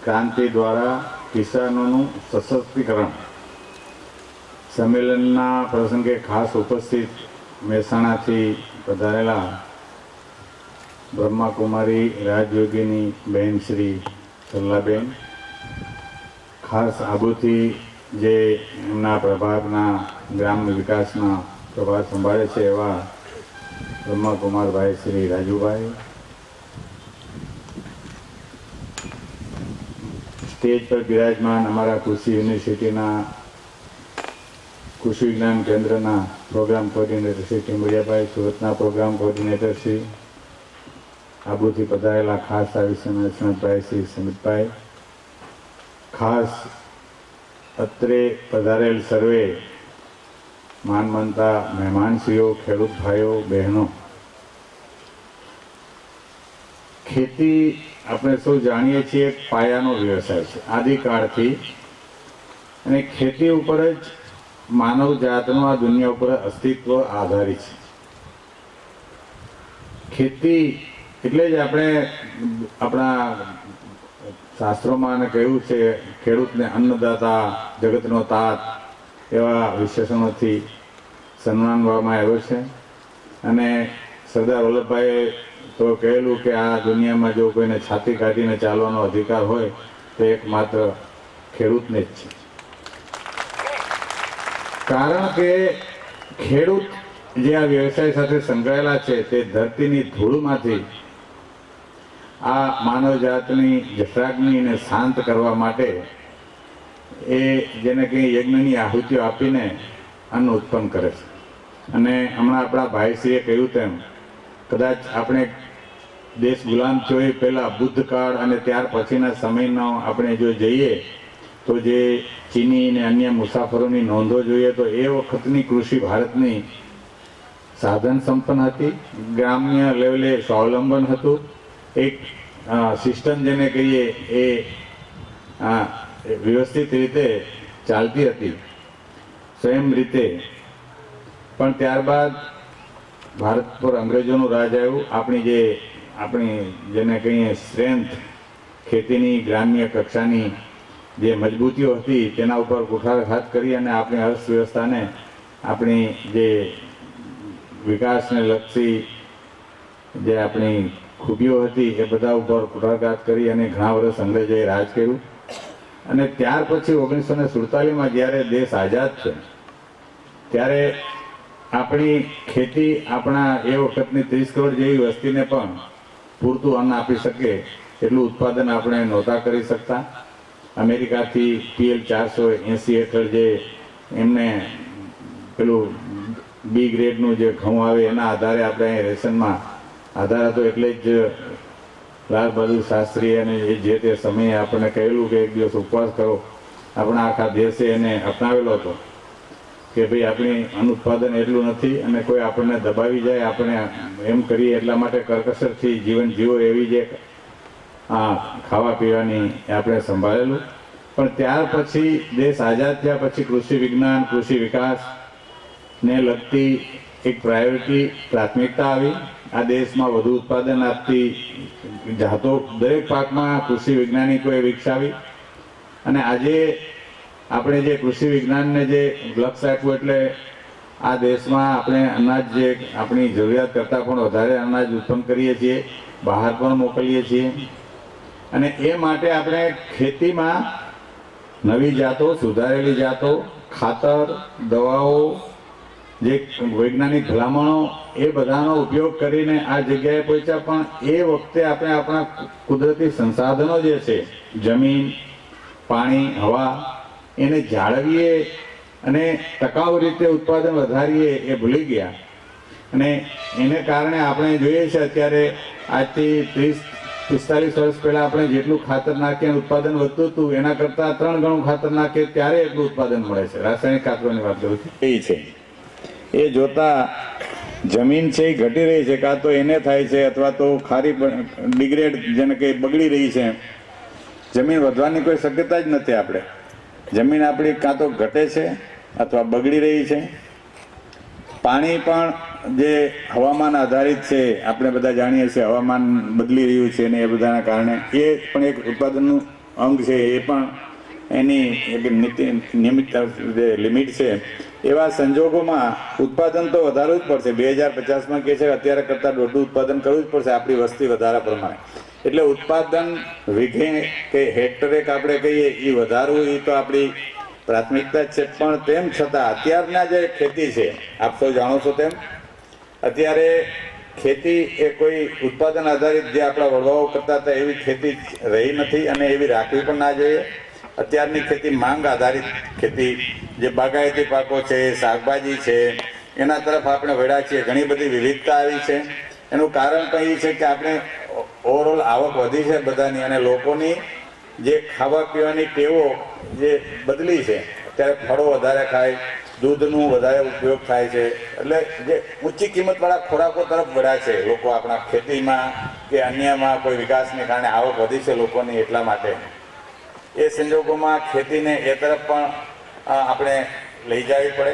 क्रांति द्वारा किसानों सशक्तिकरण सम्मेलन प्रसंगे खास उपस्थित महेसाणा थी पधारेला ब्रह्माकुमारी राजयोगिनी बहन श्री सरलाबेन, खास आबुथी जे एमना प्रभागना ग्राम विकासना प्रभाग संभाळे छे एवा ब्रह्माकुमार भाई श्री राजूभाई, स्टेज पर विराजमान अमरा कृषि यूनिवर्सिटीना कृषि विज्ञान केन्द्रना प्रोग्राम कोऑर्डिनेटर श्री टीमड़ियाभाई, सूरतना प्रोग्राम कोऑर्डिनेटर श्री आबुथी पधारेला खास निष्णात श्री समितभाई, खास અત્રે પધારેલ સર્વે માનમંતા મહેમાનશ્રીઓ, ખેડૂત ભાઈઓ બહેનો, ખેતી આપણે સૌ જાણીએ છીએ એક પાયાનો વ્યવસાય છે આદિકાળથી, અને ખેતી ઉપર જ માનવ જાતનું આ દુનિયા ઉપર અસ્તિત્વ આધારિત છે. ખેતી એટલે જ આપણે આપણા શાસ્ત્રોમાં કહ્યું છે ખેડૂતને અન્નદાતા, જગતનો તાત એવા વિશેષણોથી સન્માનવામાં આવ્યો છે. અને સરદાર વલ્લભભાઈએ તો કહેલું કે આ દુનિયામાં જો કોઈને છાતી કાઢીને ચાલવાનો અધિકાર હોય તો એકમાત્ર ખેડૂતને જ છે. કારણ કે ખેડૂત જે આ વ્યવસાય સાથે સંકળાયેલા છે તે ધરતીની ધૂળમાંથી આ માનવ જાતની જઠરાગ્નિ ને શાંત કરવા માટે એ જેને કંઈ યજ્ઞની આહુતિઓ આપીને અન્ન ઉત્પન્ન કરે છે. અને હમણાં આપણા ભાઈશ્રીએ કહ્યું તેમ કદાચ આપણે દેશ ગુલામ થયો એ પહેલાં બુદ્ધકાળ અને ત્યાર પછીના સમયનો આપણે જો જઈએ તો જે ચીની ને અન્ય મુસાફરોની નોંધો જોઈએ તો એ વખતની કૃષિ ભારતની સાધન સંપન્ન હતી, ગ્રામ્ય લેવલે સ્વાવલંબન હતું, એક સિસ્ટમ જેને કહીએ એ વ્યવસ્થિત રીતે ચાલતી હતી સ્વયં રીતે. પણ ત્યારબાદ ભારત પર અંગ્રેજોનું રાજ આવ્યું. આપણી જેને કહીએ સ્ટ્રેન્થ, ખેતીની ગ્રામ્ય કક્ષાની જે મજબૂતીઓ હતી તેના ઉપર કુઠારઘાત કરી અને આપણી અર્થવ્યવસ્થાને, આપણી જે વિકાસને લક્ષી જે આપણી ખૂબીઓ હતી એ બધા ઉપર કુઠારઘાત કરી અને ઘણા વર્ષ અંગ્રેજોએ રાજ કર્યું. અને ત્યાર પછી 1947માં જ્યારે દેશ આઝાદ છે ત્યારે આપણી ખેતી આપણા એ વખતની 30 કરોડ જેવી વસ્તીને પણ પૂરતું અન્ન આપી શકે એટલું ઉત્પાદન આપણે નહોતા કરી શકતા. અમેરિકાથી PL 480 હેઠળ જે એમને પેલું બી ગ્રેડનું જે ઘઉં આવે એના આધારે આપણે અહીં રેશનમાં આધાર હતો. એટલે જ લાલ બહાદુર શાસ્ત્રી અને જે તે સમયે આપણને કહેલું કે એક દિવસ ઉપવાસ કરો. આપણા આખા દેશે એને અપનાવેલો હતો કે ભાઈ આપણી અન્ન ઉત્પાદન એટલું નથી અને કોઈ આપણને દબાવી જાય, આપણે એમ કરીએ એટલા માટે કરકસરથી જીવન જીવો એવી જે ખાવા પીવાની આપણે સંભાળેલું. પણ ત્યાર પછી દેશ આઝાદ થયા પછી કૃષિ વિજ્ઞાન, કૃષિ વિકાસને લગતી એક પ્રાથમિકતા આવી. આ દેશમાં વધુ ઉત્પાદન આપતી જાતો દરેક પાકમાં કૃષિ વૈજ્ઞાનિકોએ વિકસાવી. અને આજે આપણે જે કૃષિ વિજ્ઞાનને જે લક્ષ્ય આપ્યું એટલે આ દેશમાં આપણે અનાજ જે આપણી જરૂરિયાત કરતાં પણ વધારે અનાજ ઉત્પન્ન કરીએ છીએ, બહાર પણ મોકલીએ છીએ. અને એ માટે આપણે ખેતીમાં નવી જાતો, સુધારેલી જાતો, ખાતર, દવાઓ, જે વૈજ્ઞાનિક ભલામણો એ બધાનો ઉપયોગ કરીને આ જગ્યાએ પહોંચ્યા. પણ એ વખતે આપણે આપણા કુદરતી સંસાધનો જે છે જમીન, પાણી, હવા એને જાળવીએ અને ટકાઉ રીતે ઉત્પાદન વધારીએ એ ભૂલી ગયા. અને એને કારણે આપણે જોઈએ છે અત્યારે આજથી 30-45 વર્ષ પહેલાં આપણે જેટલું ખાતર નાખીએ ઉત્પાદન વધતું હતું એના કરતાં 3 ગણું ખાતર નાખીએ ત્યારે એટલું ઉત્પાદન મળે છે. રાસાયણિક ખાતરોની વાત કરું છું એ છે. એ જોતા જમીન છે એ ઘટી રહી છે, કાં તો એને થાય છે અથવા તો ખારી ડિગ્રેડ જેને કે બગડી રહી છે. જમીન વધવાની કોઈ શક્યતા જ નથી. આપણે જમીન આપણી કાં તો ઘટે છે અથવા બગડી રહી છે. પાણી પણ જે હવામાન આધારિત છે, આપણે બધા જાણીએ છીએ હવામાન બદલી રહ્યું છે ને એ બધાના કારણે એ પણ એક ઉત્પાદનનું અંગ છે એ પણ એની એક નિયમિત જે લિમિટ છે, એવા સંજોગોમાં ઉત્પાદન તો વધારવું જ પડશે. 2050માં કહે છે અત્યારે કરતાં દોઢું ઉત્પાદન કરવું જ પડશે આપણી વસ્તી વધારા પ્રમાણે. એટલે ઉત્પાદન વીઘે કે હેક્ટરે આપણે કહીએ એ વધારવું એ તો આપણી પ્રાથમિકતા જ છે. પણ તેમ છતાં અત્યારના જે ખેતી છે, આપ સૌ જાણો છો તેમ અત્યારે ખેતી એ કોઈ ઉત્પાદન આધારિત જે આપણા વડવાઓ કરતા હતા એવી ખેતી રહી નથી અને એવી રાખવી પણ ના જોઈએ. અત્યારની ખેતી માંગ આધારિત ખેતી, જે બાગાયતી પાકો છે, શાકભાજી છે, એના તરફ આપણે વળ્યા છીએ. ઘણી બધી વિવિધતા આવી છે. એનું કારણ પણ એ છે કે આપણે ઓવરઓલ આવક વધી છે બધાની, અને લોકોની જે ખાવા પીવાની ટેવો જે બદલી છે. અત્યારે ફળો વધારે ખાય, દૂધનું વધારે ઉપયોગ થાય છે, એટલે જે ઊંચી કિંમતવાળા ખોરાકો તરફ વળ્યા છે લોકો આપણા ખેતીમાં કે અન્યમાં. કોઈ વિકાસને કારણે આવક વધી છે લોકોની, એટલા માટે એ સંજોગોમાં ખેતીને એ તરફ પણ આપણે લઈ જવી પડે.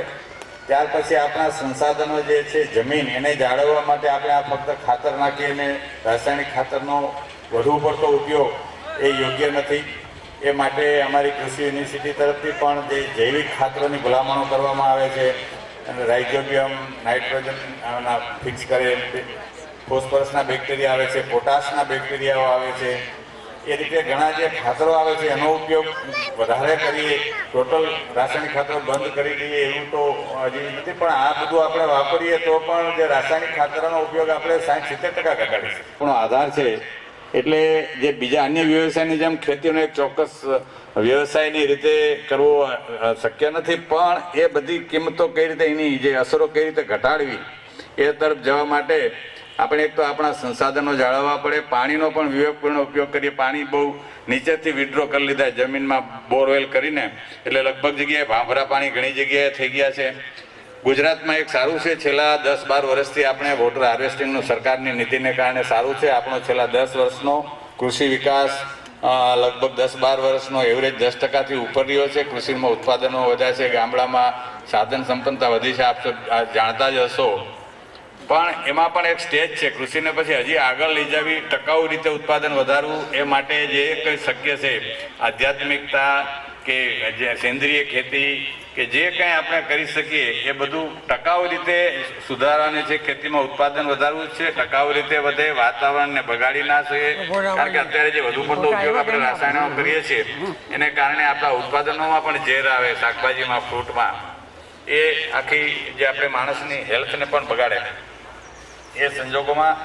ત્યાર પછી આપણા સંસાધનો જે છે જમીન, એને જાળવવા માટે આપણે આ ફક્ત ખાતર નાખીને રાસાયણિક ખાતરનો વધુ પડતો ઉપયોગ એ યોગ્ય નથી. એ માટે અમારી કૃષિ યુનિવર્સિટી તરફથી પણ જે જૈવિક ખાતરોની ભલામણો કરવામાં આવે છે, અને રાઇઝોબિયમ, નાઇટ્રોજન ફિક્સ કરે, ફોસ્ફરસના બેક્ટેરિયા આવે છે, પોટાશના બેક્ટેરિયાઓ આવે છે, એ રીતે ઘણા જે ખાતરો આવે છે એનો ઉપયોગ વધારે કરીએ. ટોટલ રાસાયણિક ખાતરો બંધ કરી દઈએ એવું તો હજી નથી, પણ આ બધું આપણે વાપરીએ તો પણ જે રાસાયણિક ખાતરોનો ઉપયોગ આપણે 60-70% ઘટાડીશું. પણ આધાર છે. એટલે જે બીજા અન્ય વ્યવસાયની જેમ ખેતીનો એક ચોક્કસ વ્યવસાયની રીતે કરવો શક્ય નથી, પણ એ બધી કિંમતો કઈ રીતે, એની જે અસરો કઈ રીતે ઘટાડવી એ તરફ જવા માટે આપણે એક તો આપણા સંસાધનો જાળવવા પડે. પાણીનો પણ વિવેકપૂર્ણ ઉપયોગ કરીએ. પાણી બહુ નીચેથી વિડ્રો કરી લીધા જમીનમાં બોરવેલ કરીને, એટલે લગભગ જગ્યાએ ભાંભરા પાણી ઘણી જગ્યાએ થઈ ગયા છે. ગુજરાતમાં એક સારું છે, છેલ્લા 10-12 વર્ષથી આપણે વોટર હાર્વેસ્ટિંગનું સરકારની નીતિને કારણે સારું છે. આપણો છેલ્લા 10 વર્ષનો કૃષિ વિકાસ લગભગ 10-12 વર્ષનો એવરેજ 10%થી ઉપર રહ્યો છે. કૃષિમાં ઉત્પાદનો વધ્યા છે, ગામડામાં સાધન સંપન્નતા વધી છે, આપ જાણતા જ હશો. પણ એમાં પણ એક સ્ટેજ છે. કૃષિને પછી હજી આગળ લઈ જવી, ટકાઉ રીતે ઉત્પાદન વધારવું, એ માટે જે કંઈ શક્ય છે, આધ્યાત્મિકતા કે જે સેન્દ્રિય ખેતી કે જે કંઈ આપણે કરી શકીએ એ બધું ટકાઉ રીતે સુધારવાની છે. ખેતીમાં ઉત્પાદન વધારવું છે, ટકાઉ રીતે વધે, વાતાવરણને બગાડી ના શકે. કારણ કે અત્યારે જે વધુ પડતો ઉપયોગ આપણે રાસાયણિક કરીએ છીએ એને કારણે આપણા ઉત્પાદનોમાં પણ ઝેર આવે, શાકભાજીમાં, ફ્રૂટમાં. એ આખી જે આપણે માણસની હેલ્થને પણ બગાડે. એ સંજોગોમાં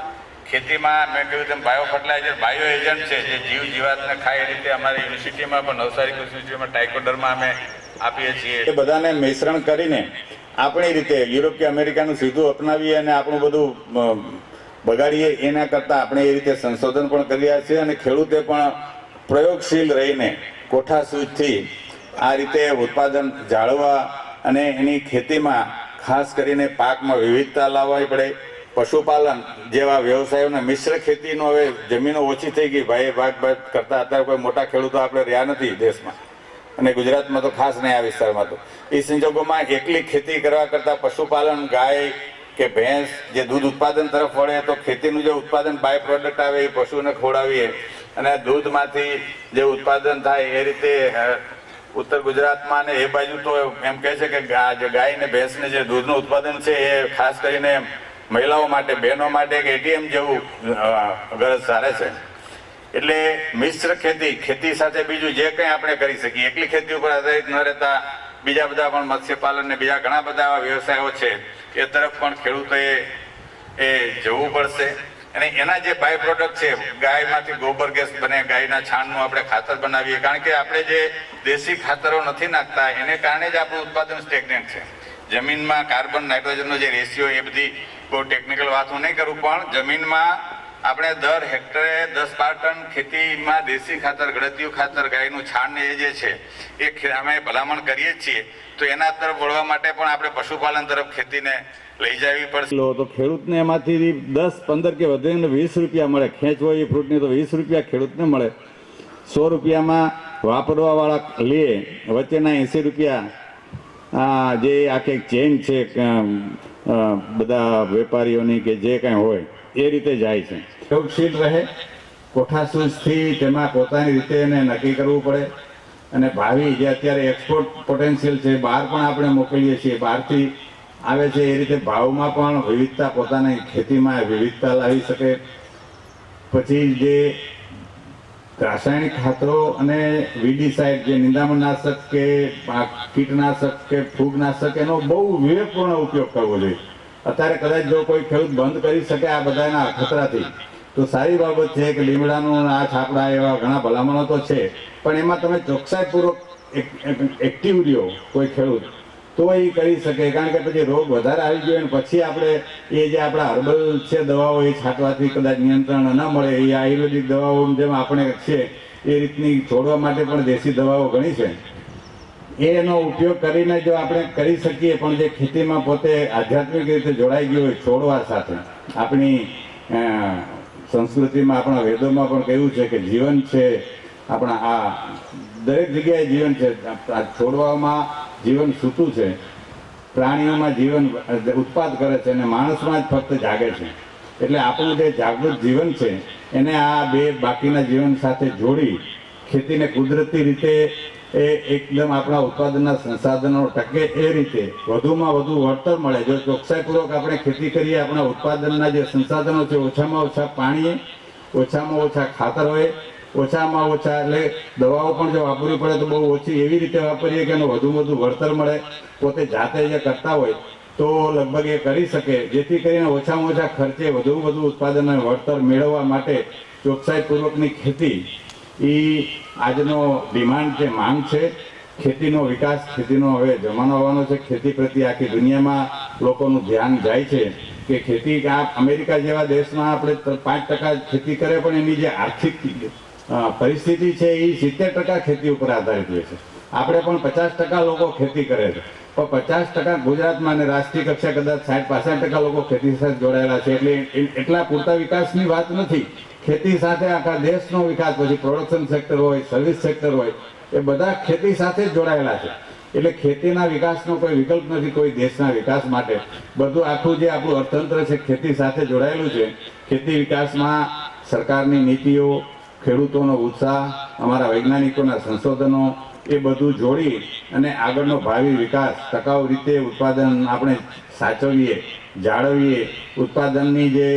ખેતીમાં મેં કહ્યું તેમ બાયો ફર્ટિલાઇઝર, બાયો એજન્ટ છે જે જીવ જીવાતને ખાય. એ રીતે અમારી યુનિવર્સિટીમાં પણ, નવસારી કૃષિ યુનિવર્સિટીમાં ટ્રાઇકોડર્મા અમે આપીએ છીએ. એ બધાને મિશ્રણ કરીને આપણી રીતે યુરોપ કે અમેરિકાનું સીધું અપનાવીએ અને આપણું બધું બગાડીએ, એના કરતાં આપણે એ રીતે સંશોધન પણ કરી રહ્યા છીએ. અને ખેડૂતે પણ પ્રયોગશીલ રહીને કોઠાસૂઝથી આ રીતે ઉત્પાદન જાળવવા અને એની ખેતીમાં ખાસ કરીને પાકમાં વિવિધતા લાવવી પડે. પશુપાલન જેવા વ્યવસાયોને, મિશ્ર ખેતીનો હવે જમીનો ઓછી થઈ ગઈ, ભાગ કરતા અત્યારે કોઈ મોટા ખેડૂતો આપણે રહ્યા નથી દેશમાં, અને ગુજરાતમાં તો ખાસ નહીં, આ વિસ્તારમાં તો. એ સંજોગોમાં એકલી ખેતી કરવા કરતાં પશુપાલન, ગાય કે ભેંસ જે દૂધ ઉત્પાદન તરફ વળે, તો ખેતીનું જે ઉત્પાદન બાય પ્રોડક્ટ આવે એ પશુને ખવડાવીએ, અને દૂધમાંથી જે ઉત્પાદન થાય એ રીતે ઉત્તર ગુજરાતમાં ને એ બાજુ તો એમ કહે છે કે જે ગાય ને ભેંસને જે દૂધનું ઉત્પાદન છે એ ખાસ કરીને મહિલાઓ માટે, બહેનો માટે એક એટીએમ જેવું ગરજ સારે છે. એટલે મિશ્ર ખેતી સાથે બીજું જે કંઈ આપણે કરી શકીએ, એકલી ખેતી ઉપર આધારિત ન રહેતા બીજા બધા પણ મત્સ્યપાલન ને બીજા ઘણા બધા આવા વ્યવસાયો છે એ તરફ પણ ખેડૂતોએ જવું પડશે. અને એના જે બાય પ્રોડક્ટ છે, ગાયમાંથી ગોબર ગેસ બને, ગાયના છાણનું આપણે ખાતર બનાવીએ. કારણ કે આપણે જે દેશી ખાતરો નથી નાખતા એને કારણે જ આપણું ઉત્પાદન સ્ટેગ્નન્ટ છે. જમીનમાં કાર્બન નાઇટ્રોજનનો જે રેશિયો, એ બધી બહુ ટેકનિકલ વાત હું નહીં કરું, પણ જમીનમાં આપણે દર હેક્ટરે 10-12 ટન ખેતીમાં દેશી ખાતર, ગળતિયું ખાતર, ગાયનું છાણ ને એ જે છે એ અમે ભલામણ કરીએ જ છીએ. તો એના તરફ વળવા માટે પણ આપણે પશુપાલન તરફ ખેતીને લઈ જવી પડશે. તો ખેડૂતને એમાંથી 10-15 કે વધીને 20 રૂપિયા મળે. ખેંચ હોય એ ફ્રૂટની તો 20 રૂપિયા ખેડૂતને મળે. 100 રૂપિયામાં વાપરવાવાળા લે, વચ્ચેના 80 રૂપિયા જે આખી ચેન છે બધા વેપારીઓની કે જે કાંઈ હોય એ રીતે જાય છે. પ્રયોગશીલ રહે કોઠાસૂઝથી તેમાં પોતાની રીતે એને નક્કી કરવું પડે અને ભાવિ જે અત્યારે એક્સપોર્ટ પોટેન્શિયલ છે, બહાર પણ આપણે મોકલીએ છીએ, બહારથી આવે છે, એ રીતે ભાવમાં પણ વિવિધતા, પોતાની ખેતીમાં વિવિધતા લાવી શકે. પછી જે રાસાયણિક ખાતરો અને વીડીસાઇડ, જે નિંદામણનાશક કે કીટનાશક કે ફૂગનાશક, એનો બહુ વિવેકપૂર્ણ ઉપયોગ કરવો જોઈએ. અત્યારે કદાચ જો કોઈ ખેડૂત બંધ કરી શકે આ બધાના ખતરાથી તો સારી બાબત છે કે લીમડાનું આ છાપડા એવા ઘણા ભલામણો તો છે, પણ એમાં તમે ચોકસાઈપૂર્વક એક્ટિવ રહ્યો કોઈ ખેડૂત તો એ કરી શકે. કારણ કે પછી રોગ વધારે આવી ગયો અને પછી આપણે એ જે આપણા હર્બલ છે દવાઓ એ છાંટવાથી કદાચ નિયંત્રણ ન મળે, એ આયુર્વેદિક દવાઓ જેમ આપણે છે એ રીતની છોડવા માટે પણ દેશી દવાઓ ઘણી છે, એનો ઉપયોગ કરીને જો આપણે કરી શકીએ. પણ જે ખેતીમાં પોતે આધ્યાત્મિક રીતે જોડાઈ ગયો હોય છોડવા સાથે, આપણી સંસ્કૃતિમાં, આપણા વેદોમાં પણ કહ્યું છે કે જીવન છે, આપણા આ દરેક જગ્યાએ જીવન છે. આ છોડવામાં જીવન સૂતું છે, પ્રાણીઓમાં જીવન ઉત્પાદ કરે છે અને માણસમાં જ ફક્ત જાગે છે. એટલે આપણું જે જાગૃત જીવન છે એને આ બે બાકીના જીવન સાથે જોડી ખેતીને કુદરતી રીતે એ એકદમ આપણા ઉત્પાદનના સંસાધનો ટકે એ રીતે વધુમાં વધુ વળતર મળે. જો ચોકસાઈપૂર્વક આપણે ખેતી કરીએ, આપણા ઉત્પાદનના જે સંસાધનો છે, ઓછામાં ઓછા પાણીએ, ઓછામાં ઓછા ખાતર હોય, ઓછામાં ઓછા એટલે દવાઓ પણ જો વાપરવી પડે તો બહુ ઓછી એવી રીતે વાપરીએ કે એનું વધુ વધુ વળતર મળે. પોતે જાતે જે કરતા હોય તો લગભગ એ કરી શકે, જેથી કરીને ઓછામાં ઓછા ખર્ચે વધુ વધુ ઉત્પાદન અને વળતર મેળવવા માટે ચોકસાઈપૂર્વકની ખેતી એ આજનો ડિમાન્ડ છે, માંગ છે. ખેતીનો વિકાસ, ખેતીનો હવે જમાનો આવવાનો છે. ખેતી પ્રત્યે આખી દુનિયામાં લોકોનું ધ્યાન જાય છે કે ખેતી, આ અમેરિકા જેવા દેશમાં આપણે 5% ખેતી કરે, પણ એની જે આર્થિક પરિસ્થિતિ છે એ 70% ખેતી ઉપર આધારિત હોય છે. આપણે પણ 50% લોકો ખેતી કરે છે, પણ 50% ગુજરાતમાં અને રાષ્ટ્રીય કક્ષાએ કદાચ 60-65% લોકો ખેતી સાથે જોડાયેલા છે. એટલે એટલા પૂરતા વિકાસની વાત નથી. ખેતી સાથે આખા દેશનો વિકાસ, પછી પ્રોડક્શન સેક્ટર હોય, સર્વિસ સેક્ટર હોય, એ બધા ખેતી સાથે જ જોડાયેલા છે. એટલે ખેતીના વિકાસનો કોઈ વિકલ્પ નથી કોઈ દેશના વિકાસ માટે. બધું આખું જે આપણું અર્થતંત્ર છે ખેતી સાથે જોડાયેલું છે. ખેતી વિકાસમાં સરકારની નીતિઓ, ખેડૂતોનો ઉત્સાહ, અમારા વૈજ્ઞાનિકોના સંશોધનો, એ બધું જોડી અને આગળનો ભાવિ વિકાસ ટકાઉ રીતે ઉત્પાદન આપણે સાચવીએ, જાળવીએ. ઉત્પાદનની જે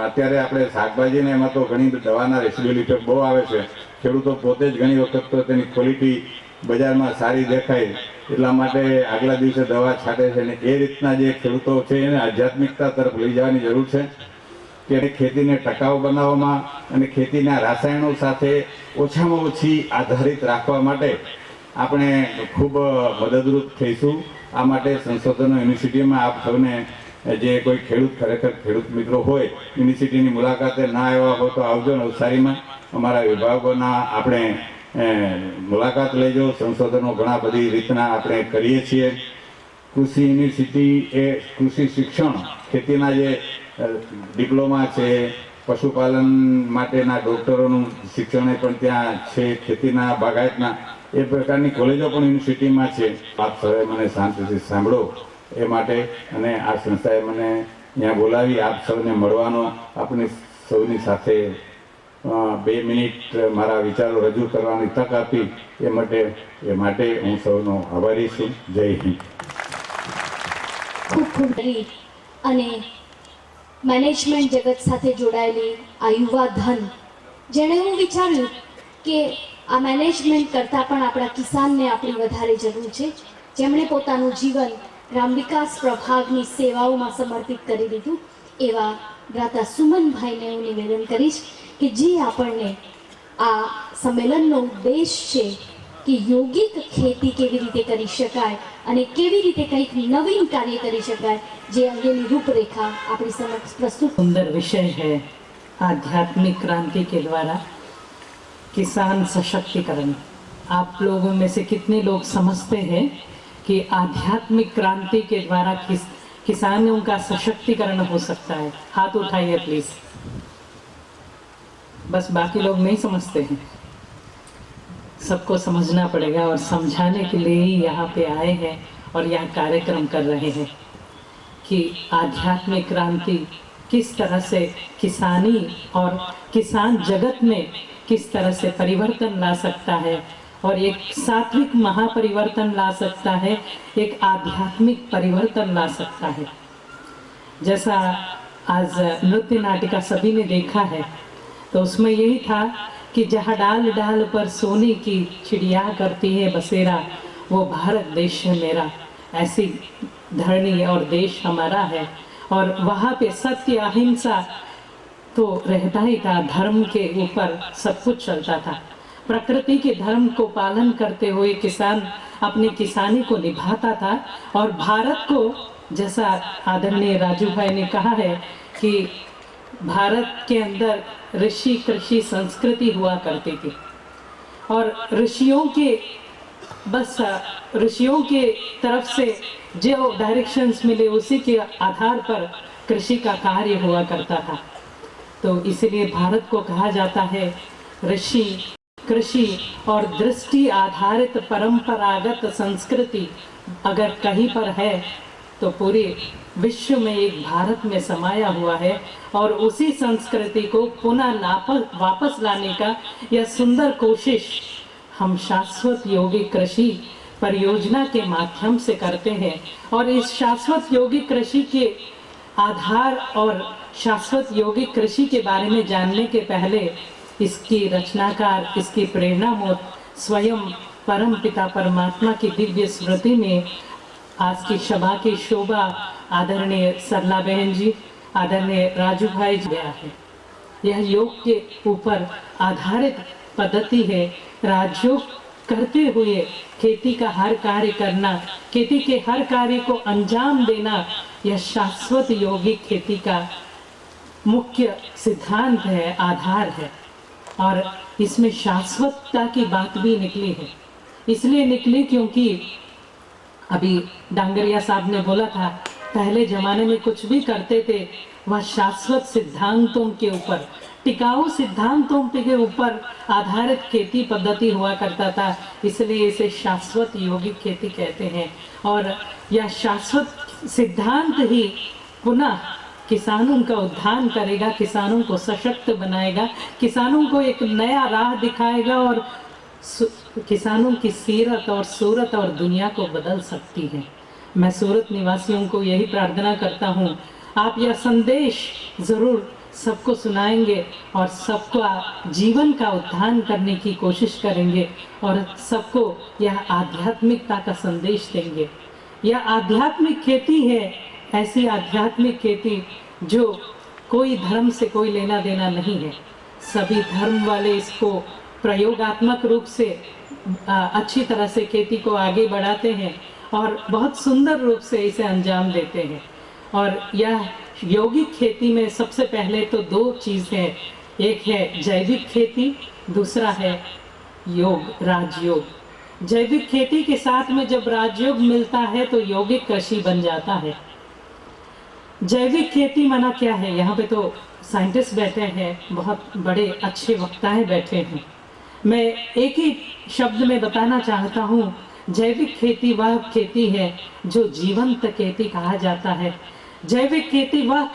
અત્યારે આપણે શાકભાજીને એમાં તો ઘણી દવાના રેસિડ્યુઅલ ઇફેક્ટ બહુ આવે છે. ખેડૂતો પોતે જ ઘણી વખત તો તેની ક્વોલિટી બજારમાં સારી દેખાય એટલા માટે આગલા દિવસે દવા છાંટે છે. અને એ રીતના જે ખેડૂતો છે એને આધ્યાત્મિકતા તરફ લઈ જવાની જરૂર છે કે ખેતીને ટકાઉ બનાવવામાં અને ખેતીના રસાયણો સાથે ઓછામાં ઓછી આધારિત રાખવા માટે આપણે ખૂબ મદદરૂપ થઈશું. આ માટે સંશોધનો યુનિવર્સિટીમાં આપ સૌને, જે કોઈ ખેડૂત, ખરેખર ખેડૂત મિત્રો હોય, યુનિવર્સિટીની મુલાકાતે ના આવ્યા હો તો આવજો. નવસારીમાં અમારા વિભાગોના આપણે મુલાકાત લેજો. સંશોધનો ઘણા બધી રીતના આપણે કરીએ છીએ. કૃષિ યુનિવર્સિટી એ કૃષિ શિક્ષણ, ખેતીના જે ડિપ્લોમા છે, પશુપાલન માટેના ડૉક્ટરોનું શિક્ષણ પણ ત્યાં છે, ખેતીના બાગાયતના એ પ્રકારની કોલેજો પણ યુનિવર્સિટીમાં છે. આપ સૌએ મને શાંતિથી સાંભળો એ માટે અને આ સંસ્થાએ મને અહીંયા બોલાવી આપ સૌને મળવાનો, આપની સૌની સાથે 2 મિનિટ મારા વિચારો રજૂ કરવાની તક આપી એ માટે હું સૌનો આભારી છું. જય હિન્દ. ખૂબ ખૂબ અને મેનેજમેન્ટ જગત સાથે જોડાયેલી આ યુવા ધન, જેણે હું વિચાર્યું કે આ મેનેજમેન્ટ કરતાં પણ આપણા કિસાનને આપણી વધારે જરૂર છે, જેમણે પોતાનું જીવન ગ્રામ વિકાસ પ્રભાગની સેવાઓમાં સમર્પિત કરી દીધું, એવા ભ્રાતા સુમનભાઈને હું નિવેદન કરીશ કે જે આપણને આ સંમેલનનો ઉદ્દેશ છે કે યોગિક ખેતી કેવી રીતે કરી શકાય અને કેવી રીતે કંઈક નવીન કાર્ય કરી શકાય, જે અંગેની રૂપરેખા આપણી સમક્ષ પ્રસ્તુત. सुंदर विषय है आध्यात्मिक क्रांति के द्वारा किसान सशक्तिकरण। आप लोगों में से कितने लोग समझते हैं कि आध्यात्मिक क्रांति के द्वारा किसानों का सशक्तिकरण हो सकता है? हाथ उठाइए प्लीज। बस बाकी लोग नहीं समझते हैं, सबको समझना पड़ेगा और समझाने के लिए ही यहाँ पे आए हैं और यहाँ कार्यक्रम कर रहे हैं कि आध्यात्मिक क्रांति किस तरह से किसानी और किसान जगत में किस तरह से परिवर्तन ला सकता है और एक सात्विक महापरिवर्तन ला सकता है, एक आध्यात्मिक परिवर्तन ला सकता है। जैसा आज नृत्य नाटिका सभी ने देखा है, तो उसमें यही था कि जहाँ डाल डाल पर सोने की चिड़िया करती है बसेरा, वो भारत देश है मेरा। ऐसी धरनी और देश हमारा है, और वहाँ पे सत्य अहिंसा तो रहता ही था, धर्म के ऊपर सब कुछ चलता था। प्रकृति के धर्म को पालन करते हुए किसान अपनी किसानी को निभाता था, और भारत को, जैसा आदरणीय राजू भाई ने कहा है कि भारत के अंदर ऋषि कृषि संस्कृति हुआ करती थी, और ऋषियों के तरफ से जो डायरेक्शंस मिले उसी के आधार पर कृषि का कार्य हुआ करता था। तो इसलिए भारत को कहा जाता है ऋषि कृषि और दृष्टि आधारित परंपरागत संस्कृति अगर कहीं पर है तो पूरे विश्व में एक भारत में समाया हुआ है, और उसी संस्कृति को पुनः वापस लाने का यह सुंदर कोशिश हम शाश्वत यौगिक कृषि परियोजना के माध्यम से करते हैं। और इस शाश्वत यौगिक कृषि के आधार और शाश्वत यौगिक कृषि के बारे में जानने के पहले इसकी रचनाकार, इसकी प्रेरणा स्वयं परम पिता परमात्मा की दिव्य स्मृति में आज की सभा की शोभा आदरणीय सरला बहन जी, आदरणीय राजू भाई जी गया है। यह योग के ऊपर आधारित पद्धति है। राजयोग करते हुए खेती का हर कार्य करना, खेती के हर कार्य को अंजाम देना, यह शाश्वत यौगिक खेती का मुख्य सिद्धांत है, आधार है। और इसमें शाश्वतता की बात भी निकली है। इसलिए निकली क्योंकि अभी डांगरिया साहब ने बोला था, पहले जमाने में कुछ भी करते थे वह शाश्वत सिद्धांतों के ऊपर, टिकाऊ सिद्धांतों के ऊपर आधारित खेती पद्धति हुआ करता था। इसलिए इसे शाश्वत यौगिक खेती कहते हैं। और यह शाश्वत सिद्धांत ही पुनः किसानों का उद्धार करेगा, किसानों को सशक्त बनाएगा, किसानों को एक नया राह दिखाएगा, और किसानों की सीरत और सूरत और दुनिया को बदल सकती है। मैं सूरत निवासियों को यही प्रार्थना करता हूँ, आप यह संदेश ज़रूर सबको सुनाएंगे और सबको जीवन का उद्धार करने की कोशिश करेंगे, और सबको यह आध्यात्मिकता का संदेश देंगे। यह आध्यात्मिक खेती है, ऐसी आध्यात्मिक खेती जो कोई धर्म से कोई लेना देना नहीं है। सभी धर्म वाले इसको प्रयोगात्मक रूप से अच्छी तरह से खेती को आगे बढ़ाते हैं और बहुत सुंदर रूप से इसे अंजाम देते हैं। और यह यौगिक खेती में सबसे पहले तो दो चीज़ है, एक है जैविक खेती, दूसरा है योग, राजयोग। जैविक खेती के साथ में जब राजयोग मिलता है तो यौगिक कृषि बन जाता है। जैविक खेती माना क्या है? यहाँ पे तो साइंटिस्ट बैठे हैं, बहुत बड़े अच्छे वक्ताएं बैठे हैं। मैं एक ही शब्द में बताना चाहता हूँ, जैविक खेती वह खेती है जो जीवंत खेती कहा जाता है। जैविक खेती वह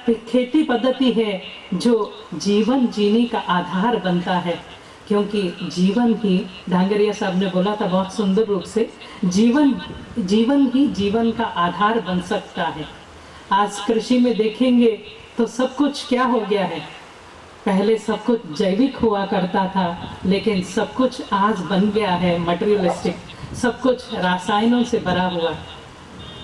खेती पद्धति है जो जीवन जीने का आधार बनता है, क्योंकि जीवन ही, डांगरिया साहब ने बोला था बहुत सुंदर रूप से, जीवन ही जीवन का आधार बन सकता है। आज कृषि में देखेंगे तो सब कुछ क्या हो गया है, पहले सब कुछ जैविक हुआ करता था, लेकिन सब कुछ आज बन गया है मटेरियलिस्टिक, सब कुछ रासायनों से भरा हुआ।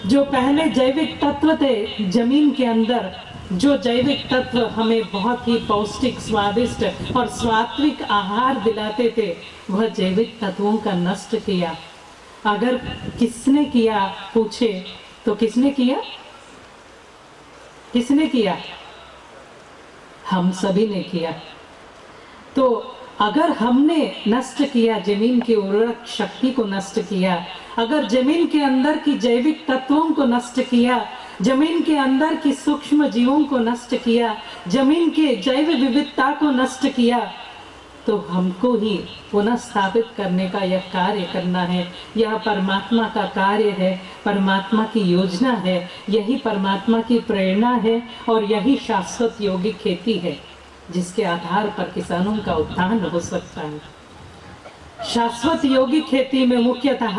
जो पहले जैविक तत्व थे जमीन के अंदर, जो जैविक तत्व हमें बहुत ही पौष्टिक, स्वादिष्ट और सात्विक आहार दिलाते थे, वह जैविक तत्वों का नष्ट किया। अगर किसने किया पूछे तो किसने किया? किसने किया? हम सभी ने किया। तो अगर हमने नष्ट किया, जमीन की उर्वरक शक्ति को नष्ट किया, अगर जमीन के अंदर की जैविक तत्वों को नष्ट किया, जमीन के अंदर की सूक्ष्म जीवों को नष्ट किया, जमीन के जैव विविधता को नष्ट किया, तो हमको ही पुनः स्थापित करने का यह कार्य करना है। यह परमात्मा का कार्य है, परमात्मा की योजना है, यही परमात्मा की प्रेरणा है और यही शाश्वत योगिक खेती है जिसके आधार पर किसानों का उत्थान हो सकता है। शाश्वत योगिक खेती में मुख्यतः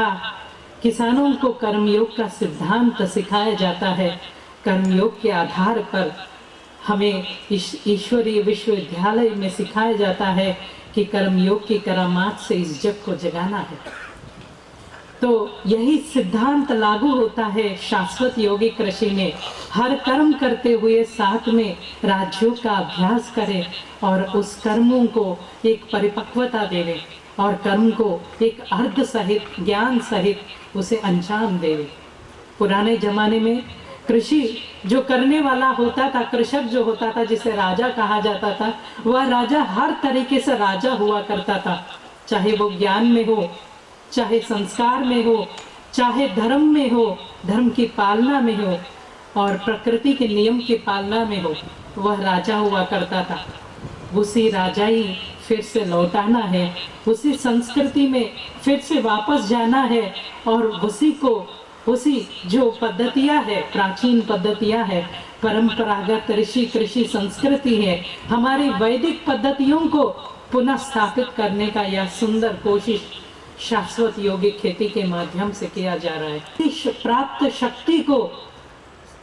किसानों को कर्मयोग का सिद्धांत सिखाया जाता है। कर्मयोग के आधार पर हमें ईश्वरीय विश्वविद्यालय में सिखाया जाता है कि कर्मयोग की करामात से इस जग को जगाना है। तो यही सिद्धांत लागू होता है शाश्वत योगिक कृषि में। हर कर्म करते हुए साथ में राजयोग का अभ्यास करें और उस कर्मों को एक परिपक्वता देवे और कर्म को एक अर्थ सहित ज्ञान सहित उसे अंजाम देवे। पुराने जमाने में कृषि जो करने वाला होता था, कृषक जो होता था, जिसे राजा कहा जाता था, वह राजा हर तरीके से राजा हुआ करता था। चाहे वो ज्ञान में हो, चाहे संस्कार में हो, चाहे धर्म में हो, धर्म की पालना में हो और प्रकृति के नियम की पालना में हो, वह राजा हुआ करता था। उसी राजाई फिर से लौटाना है, उसी संस्कृति में फिर से वापस जाना है और उसी जो पद्धतियाँ है, प्राचीन पद्धतियाँ है, परंपरागत ऋषि कृषि संस्कृति है, हमारी वैदिक पद्धतियों को पुनः स्थापित करने का यह सुंदर कोशिश शाश्वत योगिक खेती के माध्यम से किया जा रहा है। इस प्राप्त शक्ति को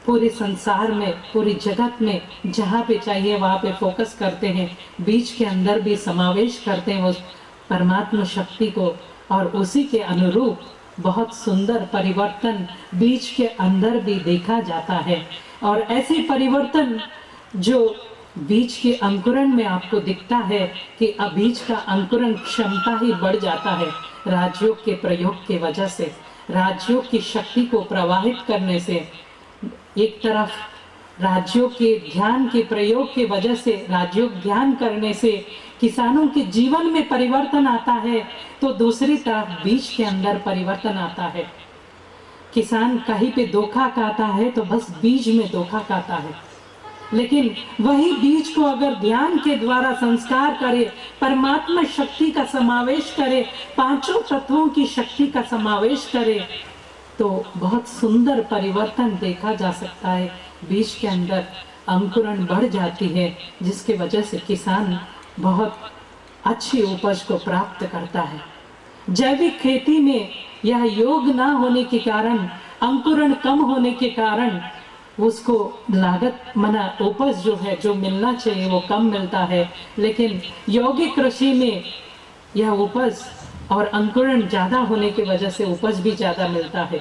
पूरे संसार में, पूरी जगत में जहाँ पे चाहिए वहाँ पे फोकस करते हैं, बीज के अंदर भी समावेश करते हैं उस परमात्मा शक्ति को और उसी के अनुरूप बहुत सुंदर परिवर्तन बीज के अंदर भी देखा जाता है। और ऐसे परिवर्तन जो बीज के अंकुरण में आपको दिखता है कि अब बीज का अंकुरण क्षमता ही बढ़ जाता है राजयोग के प्रयोग की वजह से। राजयोग की शक्ति को प्रवाहित करने से, एक तरफ राजयोग के ध्यान के प्रयोग की वजह से, राजयोग ध्यान करने से किसानों के जीवन में परिवर्तन आता है, तो दूसरी तरफ बीज के अंदर परिवर्तन आता है। किसान कहीं पे धोखा खाता है तो बस बीज में धोखा खाता है, लेकिन वही बीज को अगर ध्यान के द्वारा संस्कार करे, परमात्मा शक्ति का समावेश करे, पांचों तत्वों की शक्ति का समावेश करे, तो बहुत सुंदर परिवर्तन देखा जा सकता है। बीज के अंदर अंकुरण बढ़ जाती है, जिसकी वजह से किसान बहुत अच्छी उपज को प्राप्त करता है। जैविक खेती में यह योग ना होने के कारण, अंकुरण कम होने के कारण उसको लागत मना उपज जो है, जो मिलना चाहिए वो कम मिलता है। लेकिन यौगिक कृषि में यह उपज और अंकुरण ज़्यादा होने की वजह से उपज भी ज़्यादा मिलता है।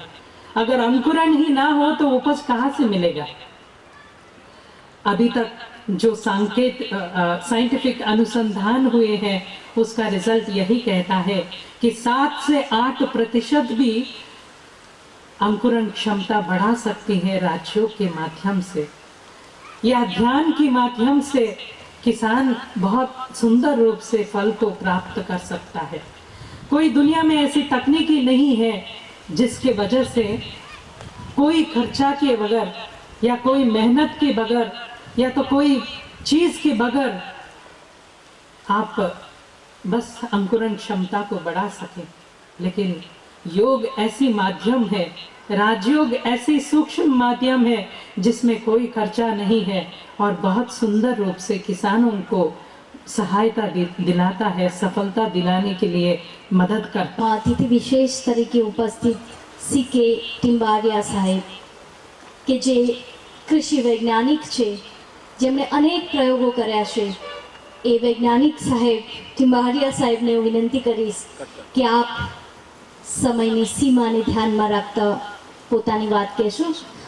अगर अंकुरण ही ना हो तो उपज कहाँ से मिलेगा? अभी तक जो साइंटिफिक अनुसंधान हुए हैं उसका रिजल्ट यही कहता है कि 7 से 8% भी अंकुरण क्षमता बढ़ा सकती है राजयोग के माध्यम से या ध्यान के माध्यम से। किसान बहुत सुंदर रूप से फल को प्राप्त कर सकता है। कोई दुनिया में ऐसी तकनीकी नहीं है जिसके वजह से कोई खर्चा के बगैर या कोई मेहनत के बगैर या तो कोई चीज के बगैर आप बस अंकुरण क्षमता को बढ़ा सकें। लेकिन योग ऐसी माध्यम है, राजयोग ऐसी सूक्ष्म माध्यम है जिसमें कोई खर्चा नहीं है और बहुत सुंदर रूप से किसानों को सहायता दिलाता है, सफलता दिलाने के लिए मदद करता है। अतिथि विशेष तरीके उपस्थित સીકે ટિમ્બારિયા સાહેબ કે જે કૃષિ વૈજ્ઞાનિક છે, જેમણે અનેક પ્રયોગો કર્યા છે, એ વૈજ્ઞાનિક સાહેબ ટિમ્બારિયા સાહેબને હું વિનંતી કરીશ કે આપ સમયની સીમાને ધ્યાનમાં રાખતા પોતાની વાત કહેશો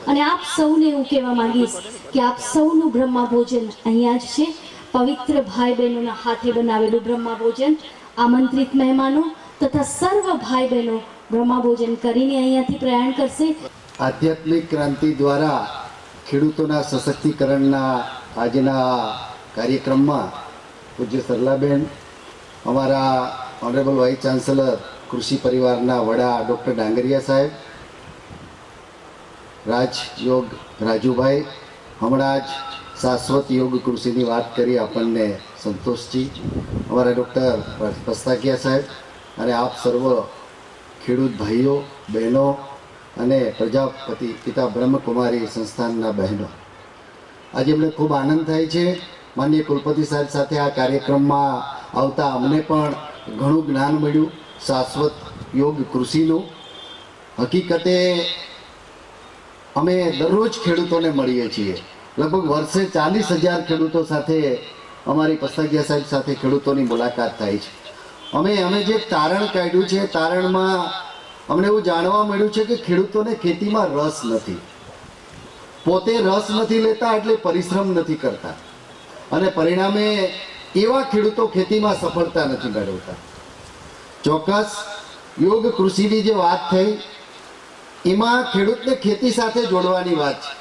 અને આપ સૌને હું કહેવા માંગીશ કે આપ સૌનું બ્રહ્મા ભોજન અહીંયા જ છે। પવિત્ર ભાઈ બહેનોના હાથે બનાવેલું બ્રહ્મા ભોજન આમંત્રિત મહેમાનો તથા સર્વ ભાઈ બહેનો બ્રહ્મા ભોજન કરીને અહીંયાથી પ્રયાણ કરશે। આધ્યાત્મિક ક્રાંતિ દ્વારા ખેડૂતોના સશક્તિકરણના આજના કાર્યક્રમમાં પૂજ્ય સરલાબેન, અમારા ઓનરેબલ વાઇસ ચાન્સલર કૃષિ પરિવારના વડા ડૉક્ટર ડાંગરિયા સાહેબ, રાજયોગ રાજુભાઈ હમણાં જ શાશ્વત યોગ કૃષિની વાત કરી આપણને સંતોષજી, અમારા ડૉક્ટર પસ્તાકિયા સાહેબ અને આપ સર્વ ખેડૂત ભાઈઓ બહેનો અને પ્રજાપતિ પિતા બ્રહ્મકુમારી સંસ્થાનના બહેનો, આજે અમને ખૂબ આનંદ થાય છે માનનીય કુલપતિ સાહેબ સાથે આ કાર્યક્રમમાં આવતા અમને પણ ઘણું જ્ઞાન મળ્યું શાશ્વત યોગ કૃષિનું. હકીકતે અમે દરરોજ ખેડૂતોને મળીએ છીએ, લગભગ વર્ષે 40,000 ખેડૂતો સાથે અમારી પસ્તાકિયા સાહેબ સાથે ખેડૂતોની મુલાકાત થાય છે. અમે જે તારણ કાઢ્યું છે, તારણમાં અમને એવું જાણવા મળ્યું છે કે ખેડૂતોને ખેતીમાં રસ નથી, પોતે રસ નથી લેતા એટલે પરિશ્રમ નથી કરતા અને પરિણામે એવા ખેડૂતો ખેતીમાં સફળતા નથી મેળવતા. ચોક્કસ યોગ કૃષિની જે વાત થઈ એમાં ખેડૂતને ખેતી સાથે જોડવાની વાત છે.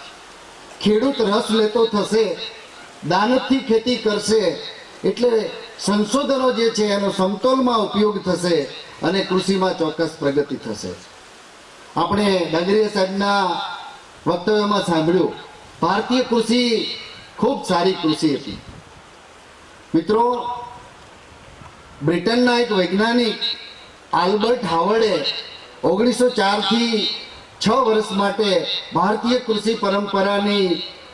ખેડૂત રસ લેતો થશે, દાનતથી ખેતી કરશે એટલે સંશોધનો જે છે એનો સમતોલમાં ઉપયોગ થશે અને કૃષિમાં ચોક્કસ પ્રગતિ થશે. આપણે ડાંગરીયા સાહેબના વક્તવ્યમાં સાંભળ્યું ભારતીય કૃષિ ખૂબ સારી કૃષિ હતી. મિત્રો, બ્રિટનના એક વૈજ્ઞાનિક આલ્બર્ટ હાવર્ડે 1904 થી 6 વર્ષ માટે ભારતીય કૃષિ પરંપરાની